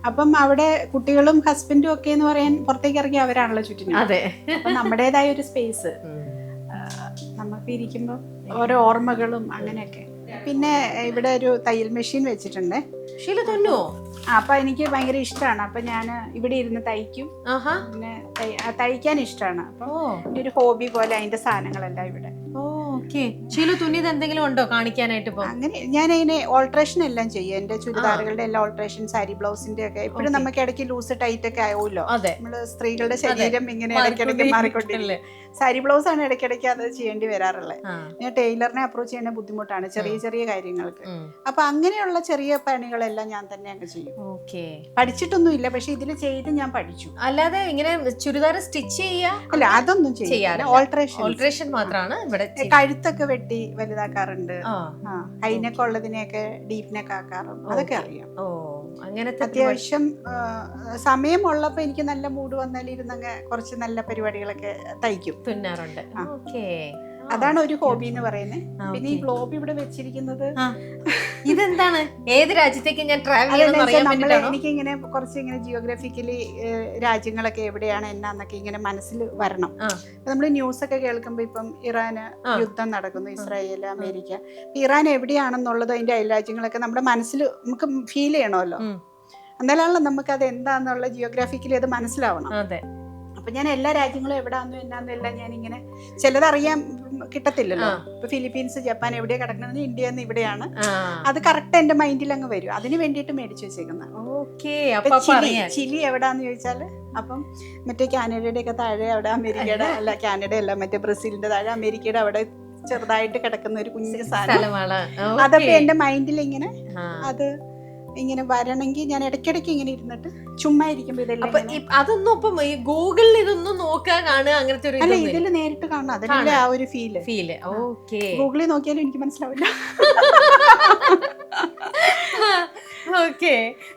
അപ്പം അവിടെ കുട്ടികളും ഹസ്ബൻഡും ഒക്കെ എന്ന് പറയാൻ പുറത്തേക്ക് ഇറങ്ങി അവരാണല്ലോ ചുറ്റിനും. അപ്പൊ നമ്മുടേതായ ഒരു സ്പേസ് നമുക്ക് ഇരിക്കുമ്പോ ഓരോ ഓർമ്മകളും അങ്ങനെയൊക്കെ. പിന്നെ ഇവിടെ ഒരു തയ്യൽ മെഷീൻ വെച്ചിട്ടുണ്ട്. അപ്പൊ എനിക്ക് ഭയങ്കര ഇഷ്ടമാണ്. അപ്പൊ ഞാൻ ഇവിടെ ഇരുന്ന് തയ്ക്കും. പിന്നെ തയ്ക്കാൻ ഇഷ്ടമാണ്. അപ്പൊ ഒരു ഹോബി പോലെ അതിന്റെ സാധനങ്ങളെല്ലാം ഇവിടെ. എന്തെങ്കിലും ഉണ്ടോ കാണിക്കാനായിട്ട്? അങ്ങനെ ഞാൻ അതിനെ ഓൾട്രേഷൻ എല്ലാം ചെയ്യും. എന്റെ ചുരിദാറുകളുടെ എല്ലാം ഓൾട്രേഷൻ, സാരി ബ്ലൗസിന്റെ ഒക്കെ. എപ്പോഴും നമുക്ക് ഇടയ്ക്ക് ലൂസ് ടൈറ്റ് ഒക്കെ ആവുമല്ലോ. നമ്മള് സ്ത്രീകളുടെ ശരീരം ഇങ്ങനെ ഇടയ്ക്കിടയ്ക്ക് മാറിക്കൊണ്ടില്ലേ. സാരി ബ്ലൗസ് ആണ് ഇടയ്ക്കിടയ്ക്ക് അത് ചെയ്യേണ്ടി വരാറുള്ളത്. ഞാൻ ടൈലറിനെ അപ്രോച്ച് ചെയ്യുന്ന ബുദ്ധിമുട്ടാണ് ചെറിയ ചെറിയ കാര്യങ്ങൾക്ക്. അപ്പൊ അങ്ങനെയുള്ള ചെറിയ പണികളെല്ലാം ഞാൻ തന്നെ അങ്ങ് ചെയ്യും. പഠിച്ചിട്ടൊന്നും ഇല്ല, പക്ഷെ ഇതിൽ ചെയ്ത് ഞാൻ പഠിച്ചു. അല്ലാതെ ഇങ്ങനെ ചുരിദാർ സ്റ്റിച്ച് ചെയ്യാ അല്ല, അതൊന്നും ചെയ്യാറില്ല. ഓൾട്രേഷൻ മാത്രമാണ് ഇവിടെ. കഴുത്തൊക്കെ വെട്ടി വലുതാക്കാറുണ്ട്. ഹൈനെക്ക് ഉള്ളതിനെയൊക്കെ ഡീപ് നെക്ക് ആക്കാറുണ്ട്. അതൊക്കെ അറിയാം. അങ്ങനത്തെ അത്യാവശ്യം സമയമുള്ളപ്പോ എനിക്ക് നല്ല മൂഡ് വന്നാൽ ഇരുന്നങ്ങ് കുറച്ച് നല്ല പരിപാടികളൊക്കെ തയ്ക്കും, തുന്നാറുണ്ട്. അതാണ് ഒരു ഹോബി എന്ന് പറയുന്നത്. പിന്നെ ഈ ഗ്ലോബ് ഇവിടെ വെച്ചിരിക്കുന്നത് ഇതെന്താണ്? ഏത് രാജ്യത്തേക്ക് ഞാൻ ട്രാവൽ ചെയ്യണം? എനിക്കിങ്ങനെ കുറച്ച് ഇങ്ങനെ ജിയോഗ്രഫിക്കലി രാജ്യങ്ങളൊക്കെ എവിടെയാണ് എന്നാന്നൊക്കെ ഇങ്ങനെ മനസ്സിൽ വരണം. നമ്മൾ ന്യൂസ് ഒക്കെ കേൾക്കുമ്പോ ഇപ്പം ഇറാന് യുദ്ധം നടക്കുന്നു, ഇസ്രായേൽ, അമേരിക്ക. ഇറാൻ എവിടെയാണെന്നുള്ളത് അതിന്റെ അയൽരാജ്യങ്ങളൊക്കെ നമ്മുടെ മനസ്സിൽ നമുക്ക് ഫീൽ ചെയ്യണമല്ലോ. എന്നാലാണല്ലോ നമുക്ക് അത് എന്താന്നുള്ള ജിയോഗ്രാഫിക്കലി അത് മനസ്സിലാവണം. അപ്പൊ ഞാൻ എല്ലാ രാജ്യങ്ങളും എവിടാന്നും എന്നാന്നും എല്ലാം ഞാനിങ്ങനെ ചിലതറിയാൻ കിട്ടത്തില്ലല്ലോ. ഇപ്പൊ ഫിലിപ്പീൻസ്, ജപ്പാൻ എവിടെയാ കിടക്കുന്നത്, ഇന്ത്യ എന്ന് ഇവിടെയാണ്. അത് കറക്റ്റ് എന്റെ മൈൻഡിൽ അങ്ങ് വരും. അതിന് വേണ്ടിയിട്ട് മേടിച്ചു വെച്ചേക്കുന്നത്. ചിലി എവിടാന്ന് ചോദിച്ചാല് അപ്പം മറ്റേ കാനഡയുടെ ഒക്കെ താഴെ അവിടെ, അമേരിക്കയുടെ അല്ല, കാനഡ അല്ല, മറ്റേ ബ്രസീലിന്റെ താഴെ അമേരിക്കയുടെ അവിടെ ചെറുതായിട്ട് കിടക്കുന്ന ഒരു കുഞ്ഞു സ്ഥലമാണ്. അതൊക്കെ എന്റെ മൈൻഡിൽ ഇങ്ങനെ അത് ഇങ്ങനെ വരണമെങ്കിൽ ഞാൻ ഇടയ്ക്കിടയ്ക്ക് ഇങ്ങനെ ഇരുന്നിട്ട് ചുമ്മാ ഇരിക്കുമ്പോ ഇതെല്ലാം അതൊന്നും ഇപ്പം ഗൂഗിളിൽ ഇതൊന്നും നോക്കാൻ കാണുക അങ്ങനത്തെ ഒരു അല്ല, ഇതില് നേരിട്ട് കാണണം. അതിന്റെ ആ ഒരു ഫീല്. ഗൂഗിളിൽ നോക്കിയാലും എനിക്ക് മനസ്സിലാവില്ല.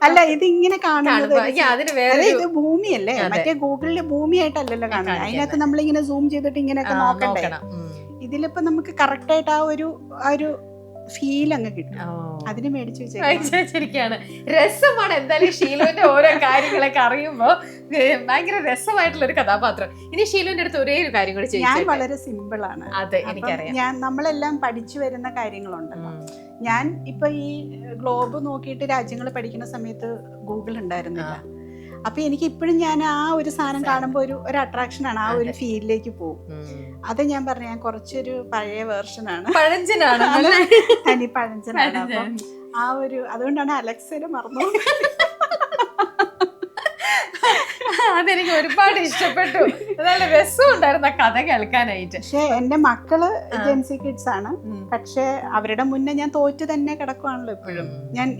അല്ല, ഇതിങ്ങനെ കാണുന്നത് ഇത് ഭൂമിയല്ലേ, മറ്റേ ഗൂഗിളില് ഭൂമിയായിട്ടല്ലല്ലോ കാണുന്നത്. അതിനകത്ത് നമ്മളിങ്ങനെ സൂം ചെയ്തിട്ട് ഇങ്ങനെയൊക്കെ നോക്കണ്ടേ. ഇതിലിപ്പോ നമുക്ക് കറക്റ്റ് ആയിട്ട് ആ ഒരു ഫീൽ അങ്ങ് കിട്ടും. അതിന് മേടിച്ചു വെച്ചിരിക്കുകയാണ്. രസമാണ് എന്തായാലും ഷീലുവിന്റെ ഓരോ കാര്യങ്ങളൊക്കെ അറിയുമ്പോ. ഭയങ്കര രസമായിട്ടുള്ള ഒരു കഥാപാത്രം. ഇനി ഷീലുവിന്റെ അടുത്ത് ഒരേ ഒരു കാര്യം കൂടി ഞാൻ വളരെ സിമ്പിൾ ആണ്. അതെ, എനിക്കറിയാം. നമ്മളെല്ലാം പഠിച്ചു വരുന്ന കാര്യങ്ങളുണ്ടല്ലോ. ഞാൻ ഇപ്പൊ ഈ ഗ്ലോബ് നോക്കിയിട്ട് രാജ്യങ്ങൾ പഠിക്കുന്ന സമയത്ത് ഗൂഗിൾ ഉണ്ടായിരുന്നില്ല. അപ്പൊ എനിക്ക് ഇപ്പോഴും ഞാൻ ആ ഒരു സാധനം കാണുമ്പോ ഒരു അട്രാക്ഷൻ ആണ്, ആ ഒരു ഫീൽഡിലേക്ക് പോകും. അത് ഞാൻ പറഞ്ഞു, ഞാൻ കുറച്ചൊരു പഴയ വേർഷനാണ്, പഴഞ്ചനാണ്. അപ്പം ആ ഒരു അതുകൊണ്ടാണ് അലക്സയെ മറന്നു. അതെനിക്ക് ഒരുപാട് ഇഷ്ടപ്പെട്ടു. നല്ല രസമുണ്ടായിരുന്നു ആ കഥ കേൾക്കാനായിട്ട്. പക്ഷെ എന്റെ മക്കള് ജെൻസി കിഡ്സ് ആണ്. പക്ഷെ അവരുടെ മുന്നേ ഞാൻ തോറ്റ് തന്നെ കിടക്കുവാണല്ലോ ഇപ്പോഴും.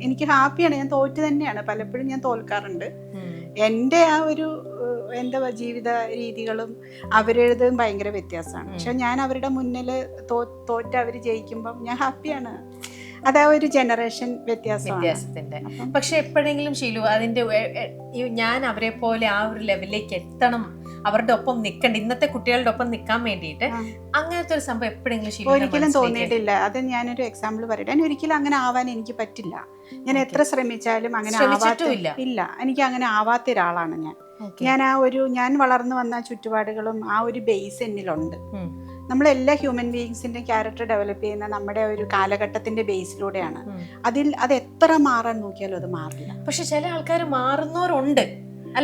എനിക്ക് ഹാപ്പിയാണ്, ഞാൻ തോറ്റ് തന്നെയാണ്. പലപ്പോഴും ഞാൻ തോൽക്കാറുണ്ട്. എൻ്റെ ആ ഒരു എൻ്റെ ജീവിത രീതികളും അവരുടേതും ഭയങ്കര വ്യത്യാസമാണ്. പക്ഷെ ഞാൻ അവരുടെ മുന്നിൽ തോറ്റ് അവർ ജയിക്കുമ്പം ഞാൻ ഹാപ്പിയാണ്. അതാ ഒരു ജനറേഷൻ വ്യത്യാസത്തിന്റെ. പക്ഷെ എപ്പോഴെങ്കിലും ഷീലു അതിന്റെ ഞാൻ അവരെ പോലെ ആ ഒരു ലെവലിലേക്ക് എത്തണം, അവരുടെ ഒപ്പം നിൽക്കണ്ട, ഇന്നത്തെ കുട്ടികളുടെ ഒപ്പം നിൽക്കാൻ വേണ്ടിയിട്ട് അങ്ങനത്തെ ഒരു സംഭവം എപ്പോഴെങ്കിലും ഒരിക്കലും തോന്നിയിട്ടില്ല. അത് ഞാനൊരു എക്സാമ്പിൾ പറയട്ടെ. ഒരിക്കലും അങ്ങനെ ആവാൻ എനിക്ക് പറ്റില്ല. ഞാൻ എത്ര ശ്രമിച്ചാലും അങ്ങനെ ഇല്ല. എനിക്ക് അങ്ങനെ ആവാത്ത ഒരാളാണ് ഞാൻ വളർന്നു വന്ന ചുറ്റുപാടുകളും ആ ഒരു ബേസ് എന്നിലുണ്ട്. നമ്മളെല്ലാ ഹ്യൂമൻ ബീയിങ്സിന്റെ ക്യാരക്ടർ ഡെവലപ്പ് ചെയ്യുന്ന നമ്മുടെ ഒരു കാലഘട്ടത്തിന്റെ ബേസിലൂടെയാണ്. അത് എത്ര മാറാൻ നോക്കിയാലും അത് മാറില്ല. പക്ഷെ ചില ആൾക്കാർ മാറുന്നവരുണ്ട്.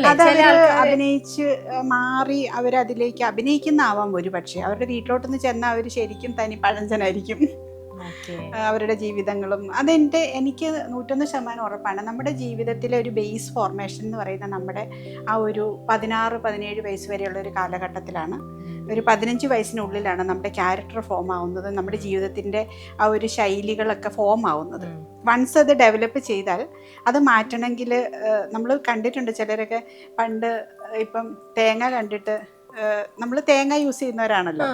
അതവര് അഭിനയിച്ച് മാറി അവരതിലേക്ക് അഭിനയിക്കുന്നതാവാം ഒരു പക്ഷേ. അവരുടെ വീട്ടിലോട്ടൊന്ന് ചെന്നാൽ അവർ ശരിക്കും തനി പഴഞ്ചനായിരിക്കും അവരുടെ ജീവിതങ്ങളും. എനിക്ക് 101% ഉറപ്പാണ്. നമ്മുടെ ജീവിതത്തിലെ ഒരു ബേസ് ഫോർമേഷൻ എന്ന് പറയുന്നത് നമ്മുടെ ആ ഒരു 16-17 വയസ്സ് വരെയുള്ള ഒരു കാലഘട്ടത്തിലാണ്. ഒരു 15 വയസ്സിനുള്ളിലാണ് നമ്മുടെ ക്യാരക്ടർ ഫോം ആവുന്നത്, നമ്മുടെ ജീവിതത്തിൻ്റെ ആ ഒരു ശൈലികളൊക്കെ ഫോം ആവുന്നത്. വൺസ് അത് ഡെവലപ്പ് ചെയ്താൽ അത് മാറ്റണമെങ്കിൽ നമ്മൾ കണ്ടിട്ടുണ്ട് ചിലരൊക്കെ പണ്ട് ഇപ്പം തേങ്ങ കണ്ടിട്ട്, നമ്മൾ തേങ്ങ യൂസ് ചെയ്യുന്നവരാണല്ലോ,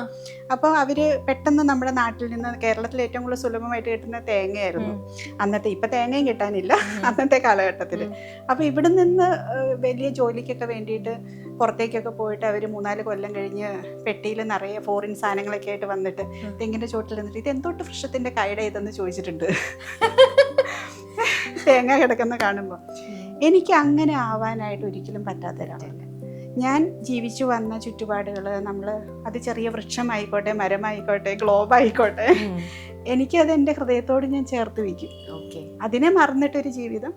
അപ്പോൾ അവര് പെട്ടെന്ന് നമ്മുടെ നാട്ടിൽ നിന്ന്, കേരളത്തിൽ ഏറ്റവും കൂടുതൽ സുലഭമായിട്ട് കിട്ടുന്ന തേങ്ങയായിരുന്നു അന്നത്തെ. ഇപ്പം തേങ്ങയും കിട്ടാനില്ല അന്നത്തെ കാലഘട്ടത്തിൽ. അപ്പോൾ ഇവിടെ നിന്ന് വലിയ ജോലിക്കൊക്കെ വേണ്ടിയിട്ട് പുറത്തേക്കൊക്കെ പോയിട്ട് അവർ 3-4 കൊല്ലം കഴിഞ്ഞ് പെട്ടിയിൽ നിറയെ ഫോറിൻ സാധനങ്ങളൊക്കെ ആയിട്ട് വന്നിട്ട് തെങ്ങിൻ്റെ ചോട്ടിൽ നിന്നിട്ട് ഇത് എന്തോട്ട് വൃക്ഷത്തിൻ്റെ കൈട ഇതെന്ന് ചോദിച്ചിട്ടുണ്ട് തേങ്ങ കിടക്കുന്ന കാണുമ്പോൾ. എനിക്ക് അങ്ങനെ ആവാനായിട്ട് ഒരിക്കലും പറ്റാത്ത ഒരാളല്ല. ഞാൻ ജീവിച്ചു വന്ന ചുറ്റുപാടുകൾ, നമ്മൾ അത് ചെറിയ വൃക്ഷമായിക്കോട്ടെ, മരമായിക്കോട്ടെ, ഗ്ലോബായിക്കോട്ടെ, എനിക്കത് എൻ്റെ ഹൃദയത്തോട് ഞാൻ ചേർത്ത് വയ്ക്കും. അതിനെ മറന്നിട്ടൊരു ജീവിതം.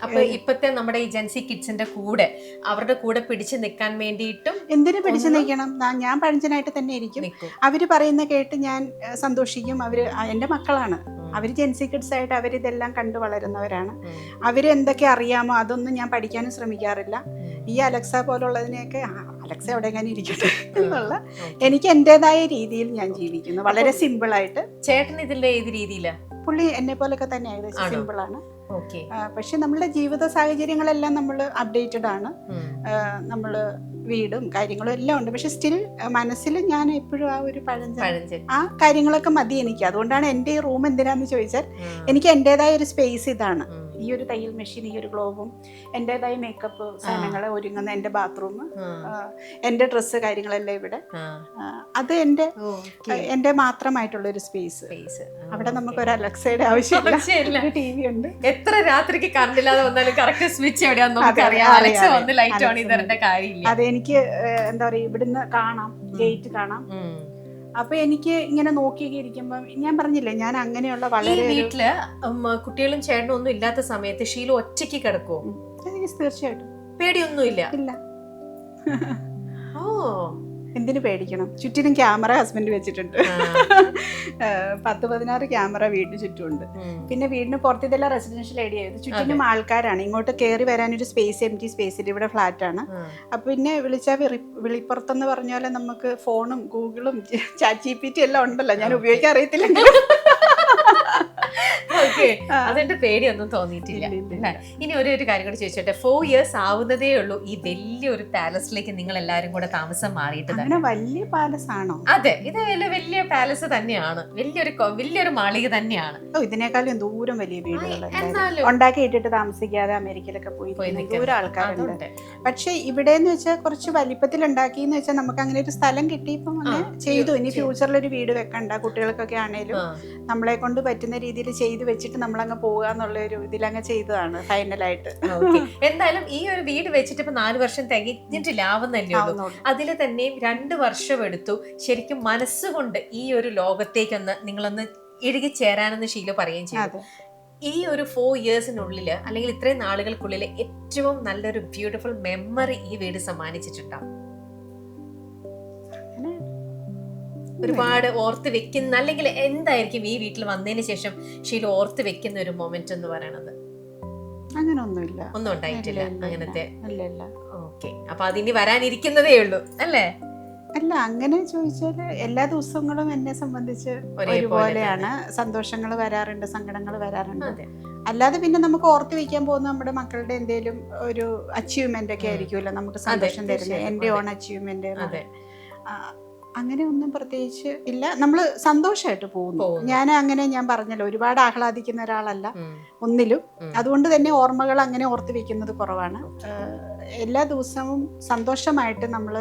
അപ്പൊ ഇപ്പത്തെ നമ്മുടെ ഈ ജെൻസി കിഡ്സിന്റെ കൂടെ, അവരുടെ കൂടെ പിടിച്ചു നിൽക്കാൻ വേണ്ടിയിട്ടും എന്തിനു പിടിച്ചു നിൽക്കണം? ഞാൻ പഴഞ്ചനായിട്ട് തന്നെ ഇരിക്കും. അവര് പറയുന്ന കേട്ട് ഞാൻ സന്തോഷിക്കും. അവര് എൻ്റെ മക്കളാണ്, അവർ ജെൻസി കിഡ്സ് ആയിട്ട് അവരിതെല്ലാം കണ്ടു വളരുന്നവരാണ്. അവരെന്തൊക്കെ അറിയാമോ അതൊന്നും ഞാൻ പഠിക്കാനും ശ്രമിക്കാറില്ല. ഈ അലക്സ പോലുള്ളതിനെയൊക്കെ അലക്സ എവിടെയെങ്കിലും ഇരിക്കട്ടെ എന്നുള്ള, എനിക്ക് എൻ്റെതായ രീതിയിൽ ഞാൻ ജീവിക്കുന്നു, വളരെ സിമ്പിളായിട്ട്. ചേട്ടൻ ഇതിന്റെ ഏത് രീതിയിലാ? പുള്ളി എന്നെ പോലൊക്കെ തന്നെ ഏകദേശം സിമ്പിളാണ്. പക്ഷെ നമ്മളുടെ ജീവിത സാഹചര്യങ്ങളെല്ലാം നമ്മൾ അപ്ഡേറ്റഡ് ആണ്. നമ്മൾ വീടും കാര്യങ്ങളും എല്ലാം ഉണ്ട്. പക്ഷെ സ്റ്റിൽ മനസ്സിൽ ഞാൻ എപ്പോഴും ആ ഒരു പഴഞ്ചൻ ആ കാര്യങ്ങളൊക്കെ മതി എനിക്ക്. അതുകൊണ്ടാണ് എൻ്റെ ഈ റൂം എന്തിനാന്ന് ചോദിച്ചാൽ എനിക്ക് എൻ്റെതായ ഒരു സ്പേസ് ഇതാണ്. ഈ ഒരു തയ്യൽ മെഷീൻ, ഈ ഒരു ഗ്ലോബും, എൻ്റെതായ മേക്കപ്പ് സാധനങ്ങൾ ഒരുങ്ങുന്ന എൻ്റെ ബാത്റൂം, എൻ്റെ ഡ്രസ്സ് കാര്യങ്ങളെല്ലാം ഇവിടെ. അത് എൻ്റെ മാത്രമായിട്ടുള്ള ഒരു സ്പേസ്. അവിടെ നമുക്ക് ഒരു അലക്സയുടെ ആവശ്യമില്ല. ടി വി ഉണ്ട്. എത്ര രാത്രിക്ക് കറണ്ട് ഇല്ലാതെ വന്നാലും കറക്റ്റ് സ്വിച്ച് എവിടെയാന്ന് നമുക്കറിയാം. അതെനിക്ക് എന്താ പറയാ, ഇവിടുന്ന് കാണാം, ഗേറ്റ് കാണാം. അപ്പൊ എനിക്ക് ഇങ്ങനെ നോക്കിയൊക്കെ ഇരിക്കുമ്പോ, ഞാൻ പറഞ്ഞില്ലേ ഞാൻ അങ്ങനെയുള്ള വളരെ വീട്ടില് കുട്ടികളും ചേട്ടനും ഒന്നും ഇല്ലാത്ത സമയത്ത് ഷീല ഒറ്റയ്ക്ക് കിടക്കുവോ? തീർച്ചയായിട്ടും. പേടിയൊന്നുമില്ല? ഇല്ല. ഓ, എന്തിനു പേടിക്കണം? ചുറ്റിനും ക്യാമറ ഹസ്ബൻഡ് വെച്ചിട്ടുണ്ട്. 10-16 ക്യാമറ വീടിന് ചുറ്റുമുണ്ട്. പിന്നെ വീടിന് പുറത്ത് ഇതെല്ലാം റെസിഡൻഷ്യൽ ഏരിയ ആയത്, ചുറ്റിനും ആൾക്കാരാണ്. ഇങ്ങോട്ട് കയറി വരാനൊരു സ്പേസ്, എംറ്റി സ്പേസിൽ. ഇവിടെ ഫ്ലാറ്റ് ആണ്. അപ്പൊ പിന്നെ വിളിച്ചാൽ വെളിപ്പുറത്തെന്ന് പറഞ്ഞ പോലെ നമുക്ക് ഫോണും ഗൂഗിളും ChatGPT എല്ലാം ഉണ്ടല്ലോ. ഞാൻ ഉപയോഗിക്കാൻ അറിയത്തില്ല. അതിന്റെ പേടിയൊന്നും തോന്നിയിട്ടില്ല. ഇനി ഒരു കാര്യം കൂടി ചോദിച്ചോട്ടെ, 4 years ആവുന്നതേ ഉള്ളൂ ഈ വലിയൊരു പാലസിലേക്ക് നിങ്ങൾ എല്ലാരും കൂടെ താമസം മാറിയിട്ട്. വലിയ പാലസ് ആണോ? അതെ, ഇത് വലിയ പാലസ് തന്നെയാണ്, വലിയൊരു മാളിക തന്നെയാണ്. ഇതിനേക്കാളും ദൂരം വലിയ വീടുകൾ ഉണ്ടാക്കിയിട്ടിട്ട് താമസിക്കാതെ അമേരിക്കയിലൊക്കെ പോയി ദൂരം ആൾക്കാരുണ്ട്. പക്ഷെ ഇവിടെന്ന് വെച്ചാൽ കുറച്ച് വലിപ്പത്തിൽ ഉണ്ടാക്കിയെന്ന് വെച്ചാൽ നമുക്ക് അങ്ങനെ ഒരു സ്ഥലം കിട്ടിയപ്പം അങ്ങനെ ചെയ്തു. ഇനി ഫ്യൂച്ചറിൽ ഒരു വീട് വെക്കണ്ട, കുട്ടികൾക്കൊക്കെ ആണേലും നമ്മളെ കൊണ്ട് പറ്റുന്ന രീതിയിൽ ചെയ്തു വെച്ചിട്ട് നമ്മളങ്ങ് പോവുക എന്നുള്ള ഒരു ഇതിലങ്ങ് ചെയ്തതാണ് ഫൈനലായിട്ട്. എന്തായാലും ഈ ഒരു വീട് വെച്ചിട്ട് ഇപ്പൊ 4 വർഷം തികഞ്ഞിട്ടില്ല, ആവുന്നല്ലേ ഉള്ളൂ. അതിൽ തന്നെയും 2 വർഷം എടുത്തു ശരിക്കും മനസ്സുകൊണ്ട് ഈ ഒരു ലോകത്തേക്കൊന്ന് നിങ്ങളൊന്ന് ഇഴുകി ചേരാനെന്ന് ഷീല പറയുകയും ചെയ്തു. ഈ ഒരു 4 yearsനുള്ളില് അല്ലെങ്കിൽ ഇത്രയും നാളുകൾക്കുള്ളിൽ ഏറ്റവും നല്ലൊരു ബ്യൂട്ടിഫുൾ മെമ്മറി ഈ വീട് സമ്മാനിച്ചിട്ടുണ്ടാവും? ഒരുപാട് ഓർത്ത് വെക്കുന്ന, അല്ലെങ്കിൽ എന്തായിരിക്കും ഈ വീട്ടിൽ വന്നതിന് ശേഷം ഷീല ഓർത്ത് വെക്കുന്ന ഒരു മൊമെന്റ് എന്ന് പറയണത്? അങ്ങനെ ഒന്നും ഉണ്ടായിട്ടില്ല അങ്ങനത്തെ? ഓക്കെ, അപ്പൊ അതിനി വരാനിരിക്കുന്നതേ ഉള്ളൂ അല്ലേ? അല്ല, അങ്ങനെ ചോദിച്ചാല് എല്ലാ ദിവസങ്ങളും എന്നെ സംബന്ധിച്ച് ഒരുപോലെയാണ്. സന്തോഷങ്ങൾ വരാറുണ്ട്, സങ്കടങ്ങൾ വരാറുണ്ട്. അല്ലാതെ പിന്നെ നമുക്ക് ഓർത്ത് വെക്കാൻ പോകുന്ന നമ്മുടെ മക്കളുടെ എന്തെങ്കിലും ഒരു അച്ചീവ്മെന്റ് ഒക്കെ ആയിരിക്കുമല്ലോ നമുക്ക് സന്തോഷം തരുന്നത്. എൻ്റെ ഓൺ അച്ചീവ്മെന്റ്, അങ്ങനെ ഒന്നും പ്രത്യേകിച്ച് ഇല്ല. നമ്മൾ സന്തോഷമായിട്ട് പോകുന്നു. ഞാൻ പറഞ്ഞല്ലോ, ഒരുപാട് ആഹ്ലാദിക്കുന്ന ഒരാളല്ല ഒന്നിലും. അതുകൊണ്ട് തന്നെ ഓർമ്മകൾ അങ്ങനെ ഓർത്ത് വെക്കുന്നത് കുറവാണ്. എല്ലാ ദിവസവും സന്തോഷമായിട്ട് നമ്മൾ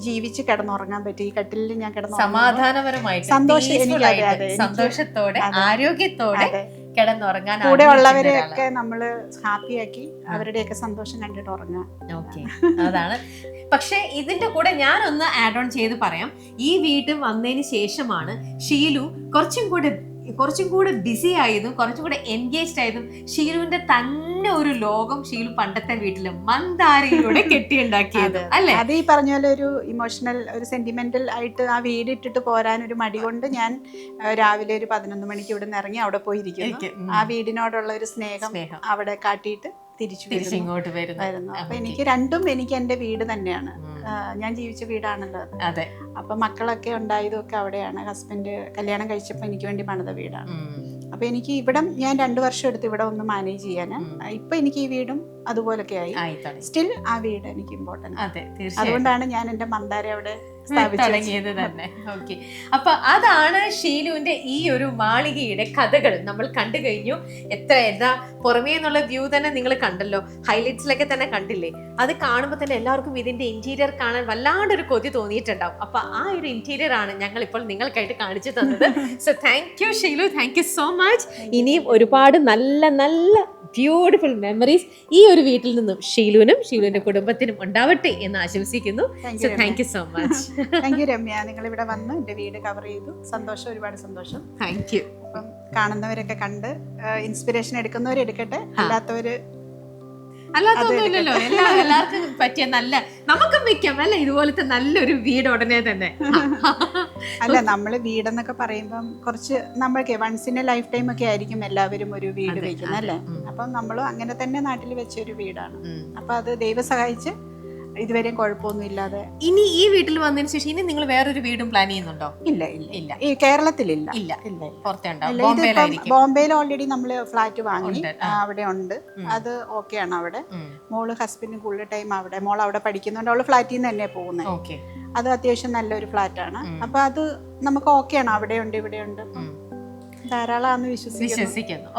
ജീവിച്ച് കിടന്നുറങ്ങാൻ പറ്റും. ഈ കട്ടിലിൽ ഞാൻ കിടന്നു സമാധാനപരമായിട്ട് സന്തോഷത്തോടെ ആരോഗ്യത്തോടെ കിടന്നുറങ്ങാൻ, കൂടെ ഉള്ളവരെയൊക്കെ നമ്മള് ഹാപ്പിയാക്കി അവരുടെയൊക്കെ സന്തോഷം കണ്ടിട്ട് ഉറങ്ങാം. ഓക്കെ, അതാണ്. പക്ഷെ ഇതിന്റെ കൂടെ ഞാനൊന്ന് ആഡ് ഓൺ ചെയ്ത് പറയാം, ഈ വീട്ടിൽ വന്നതിന് ശേഷമാണ് ഷീലു കുറച്ചും കൂടെ കുറച്ചും കൂടെ ബിസി ആയതും കുറച്ചും കൂടെ എൻഗേജ്ഡ് ആയതും ഷീലുവിന്റെ തന്നെ ഒരു ലോകം ഷീലു പണ്ടത്തെ വീട്ടില് മന്ദാരയിലൂടെ കെട്ടിയുണ്ടാക്കിയത് അല്ലെ? അത് ഈ പറഞ്ഞ പോലെ ഒരു ഇമോഷണൽ, ഒരു സെന്റിമെന്റൽ ആയിട്ട് ആ വീട് ഇട്ടിട്ട് പോരാൻ ഒരു മടി കൊണ്ട് ഞാൻ രാവിലെ ഒരു 11 മണിക്ക് ഇവിടെ നിന്ന് ഇറങ്ങി അവിടെ പോയി ഇരിക്കുന്നു. ആ വീടിനോടുള്ള ഒരു സ്നേഹം അവിടെ കാട്ടിയിട്ട് തിരിച്ചു ഇങ്ങോട്ട് വരുന്നു. അപ്പൊ എനിക്ക് രണ്ടും എനിക്ക് എന്റെ വീട് തന്നെയാണ്. ഞാൻ ജീവിച്ച വീടാണല്ലോ അത്. അപ്പൊ മക്കളൊക്കെ ഉണ്ടായതൊക്കെ അവിടെയാണ്. ഹസ്ബൻഡ് കല്യാണം കഴിച്ചപ്പോ എനിക്ക് വേണ്ടി പണിത വീടാണ്. അപ്പൊ എനിക്ക് ഇവിടം ഞാൻ 2 വർഷം എടുത്ത് ഇവിടെ ഒന്ന് മാനേജ് ചെയ്യാന്. ഇപ്പൊ എനിക്ക് ഈ വീടും അതുപോലൊക്കെ ആയി. സ്റ്റിൽ ആ വീട് എനിക്ക് ഇമ്പോർട്ടന്റ്. അതുകൊണ്ടാണ് ഞാൻ എന്റെ മന്ദാര അവിടെ തുടങ്ങിയത് തന്നെ. ഓക്കെ, അപ്പൊ അതാണ് ഷീലുവിന്റെ ഈ ഒരു മാളികയുടെ കഥകൾ നമ്മൾ കണ്ടു കഴിഞ്ഞു. എന്താ പുറമേ എന്നുള്ള വ്യൂ തന്നെ നിങ്ങൾ കണ്ടല്ലോ, ഹൈലൈറ്റ്സിലൊക്കെ തന്നെ കണ്ടില്ലേ? അത് കാണുമ്പോൾ തന്നെ എല്ലാവർക്കും ഇതിന്റെ ഇന്റീരിയർ കാണാൻ വല്ലാണ്ടൊരു കൊതി തോന്നിയിട്ടുണ്ടാവും. അപ്പൊ ആ ഒരു ഇന്റീരിയർ ആണ് ഞങ്ങൾ ഇപ്പോൾ നിങ്ങൾക്കായിട്ട് കാണിച്ചു തന്നത്. So thank you Sheelu, thank you so much. ഇനിയും ഒരുപാട് നല്ല നല്ല ബ്യൂട്ടിഫുൾ മെമ്മറീസ് ഈ ഒരു വീട്ടിൽ നിന്നും ഷീലുവിനും ഷീലുവിന്റെ കുടുംബത്തിനും ഉണ്ടാവട്ടെ എന്ന് ആശംസിക്കുന്നു. So thank you so much. Thank you Ramya, നിങ്ങൾ ഇവിടെ വന്ന് എന്റെ വീട് കവർ ചെയ്തു. സന്തോഷം, ഒരുപാട് സന്തോഷം. Thank you. അപ്പം കാണുന്നവരൊക്കെ കണ്ട് ഇൻസ്പിറേഷൻ എടുക്കുന്നവരെടുക്കട്ടെ, അല്ലാത്തവര് അല്ലാത്തൊന്നുമില്ലല്ലോ. എല്ലാവർക്കും പറ്റിയ നല്ല നമുക്കും വെക്കാം അല്ലെ ഇതുപോലത്തെ നല്ലൊരു വീട് ഉടനെ തന്നെ. അല്ല, നമ്മള് വീടെന്നൊക്കെ പറയുമ്പം കുറച്ച് നമ്മൾക്ക് once in a life time ഒക്കെ ആയിരിക്കും എല്ലാവരും ഒരു വീട് വെക്കുന്നത് അല്ലേ? അപ്പം നമ്മളും അങ്ങനെ തന്നെ നാട്ടിൽ വെച്ച ഒരു വീടാണ്. അപ്പൊ അത് ദൈവം സഹായിച്ച് ഇതുവരെയും കുഴപ്പമൊന്നും ഇല്ലാതെ. ഇനി ഈ വീട്ടിൽ വന്നതിന് ശേഷം ഇനി നിങ്ങൾ വേറൊരു വീടും പ്ലാൻ ചെയ്യുന്നുണ്ടോ? ഇല്ല ഇല്ല ഇല്ല, ഈ കേരളത്തിലില്ല. ബോംബെയിൽ ഓൾറെഡി നമ്മള് ഫ്ലാറ്റ് വാങ്ങി, അവിടെ ഉണ്ട്. അത് ഓക്കെയാണ്. അവിടെ മോള് ഹസ്ബൻഡും കൂടുതൽ ടൈം അവിടെ, മോൾ അവിടെ പഠിക്കുന്നുണ്ട്. അവള് ഫ്ലാറ്റിൽ നിന്ന് തന്നെ പോകുന്നത്. അത് അത്യാവശ്യം നല്ലൊരു ഫ്ലാറ്റാണ്. അപ്പൊ അത് നമുക്ക് ഓക്കെയാണ്. അവിടെയുണ്ട് ഇവിടെയുണ്ട്, ധാരാളമാണെന്ന് വിശ്വസിക്കുന്നു.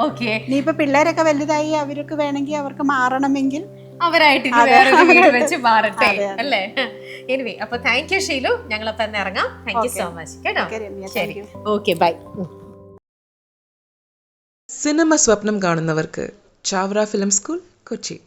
ഇനിയിപ്പോ പിള്ളേരൊക്കെ വലുതായി, അവർക്ക് വേണമെങ്കിൽ അവർക്ക് മാറണമെങ്കിൽ അവരായിട്ട് വേറൊരു വീട് വെച്ച് മാറട്ടെ അല്ലേ? എനിവേ, അപ്പൊ താങ്ക് യു ഷീലു, ഞങ്ങളെ തന്നെ ഇറങ്ങാം. താങ്ക് യു സോ മച്ച് കേട്ടോ. ശരി, ഓക്കെ, ബൈ. സിനിമ സ്വപ്നം കാണുന്നവർക്ക് ചാവറ ഫിലിം സ്കൂൾ, കൊച്ചി.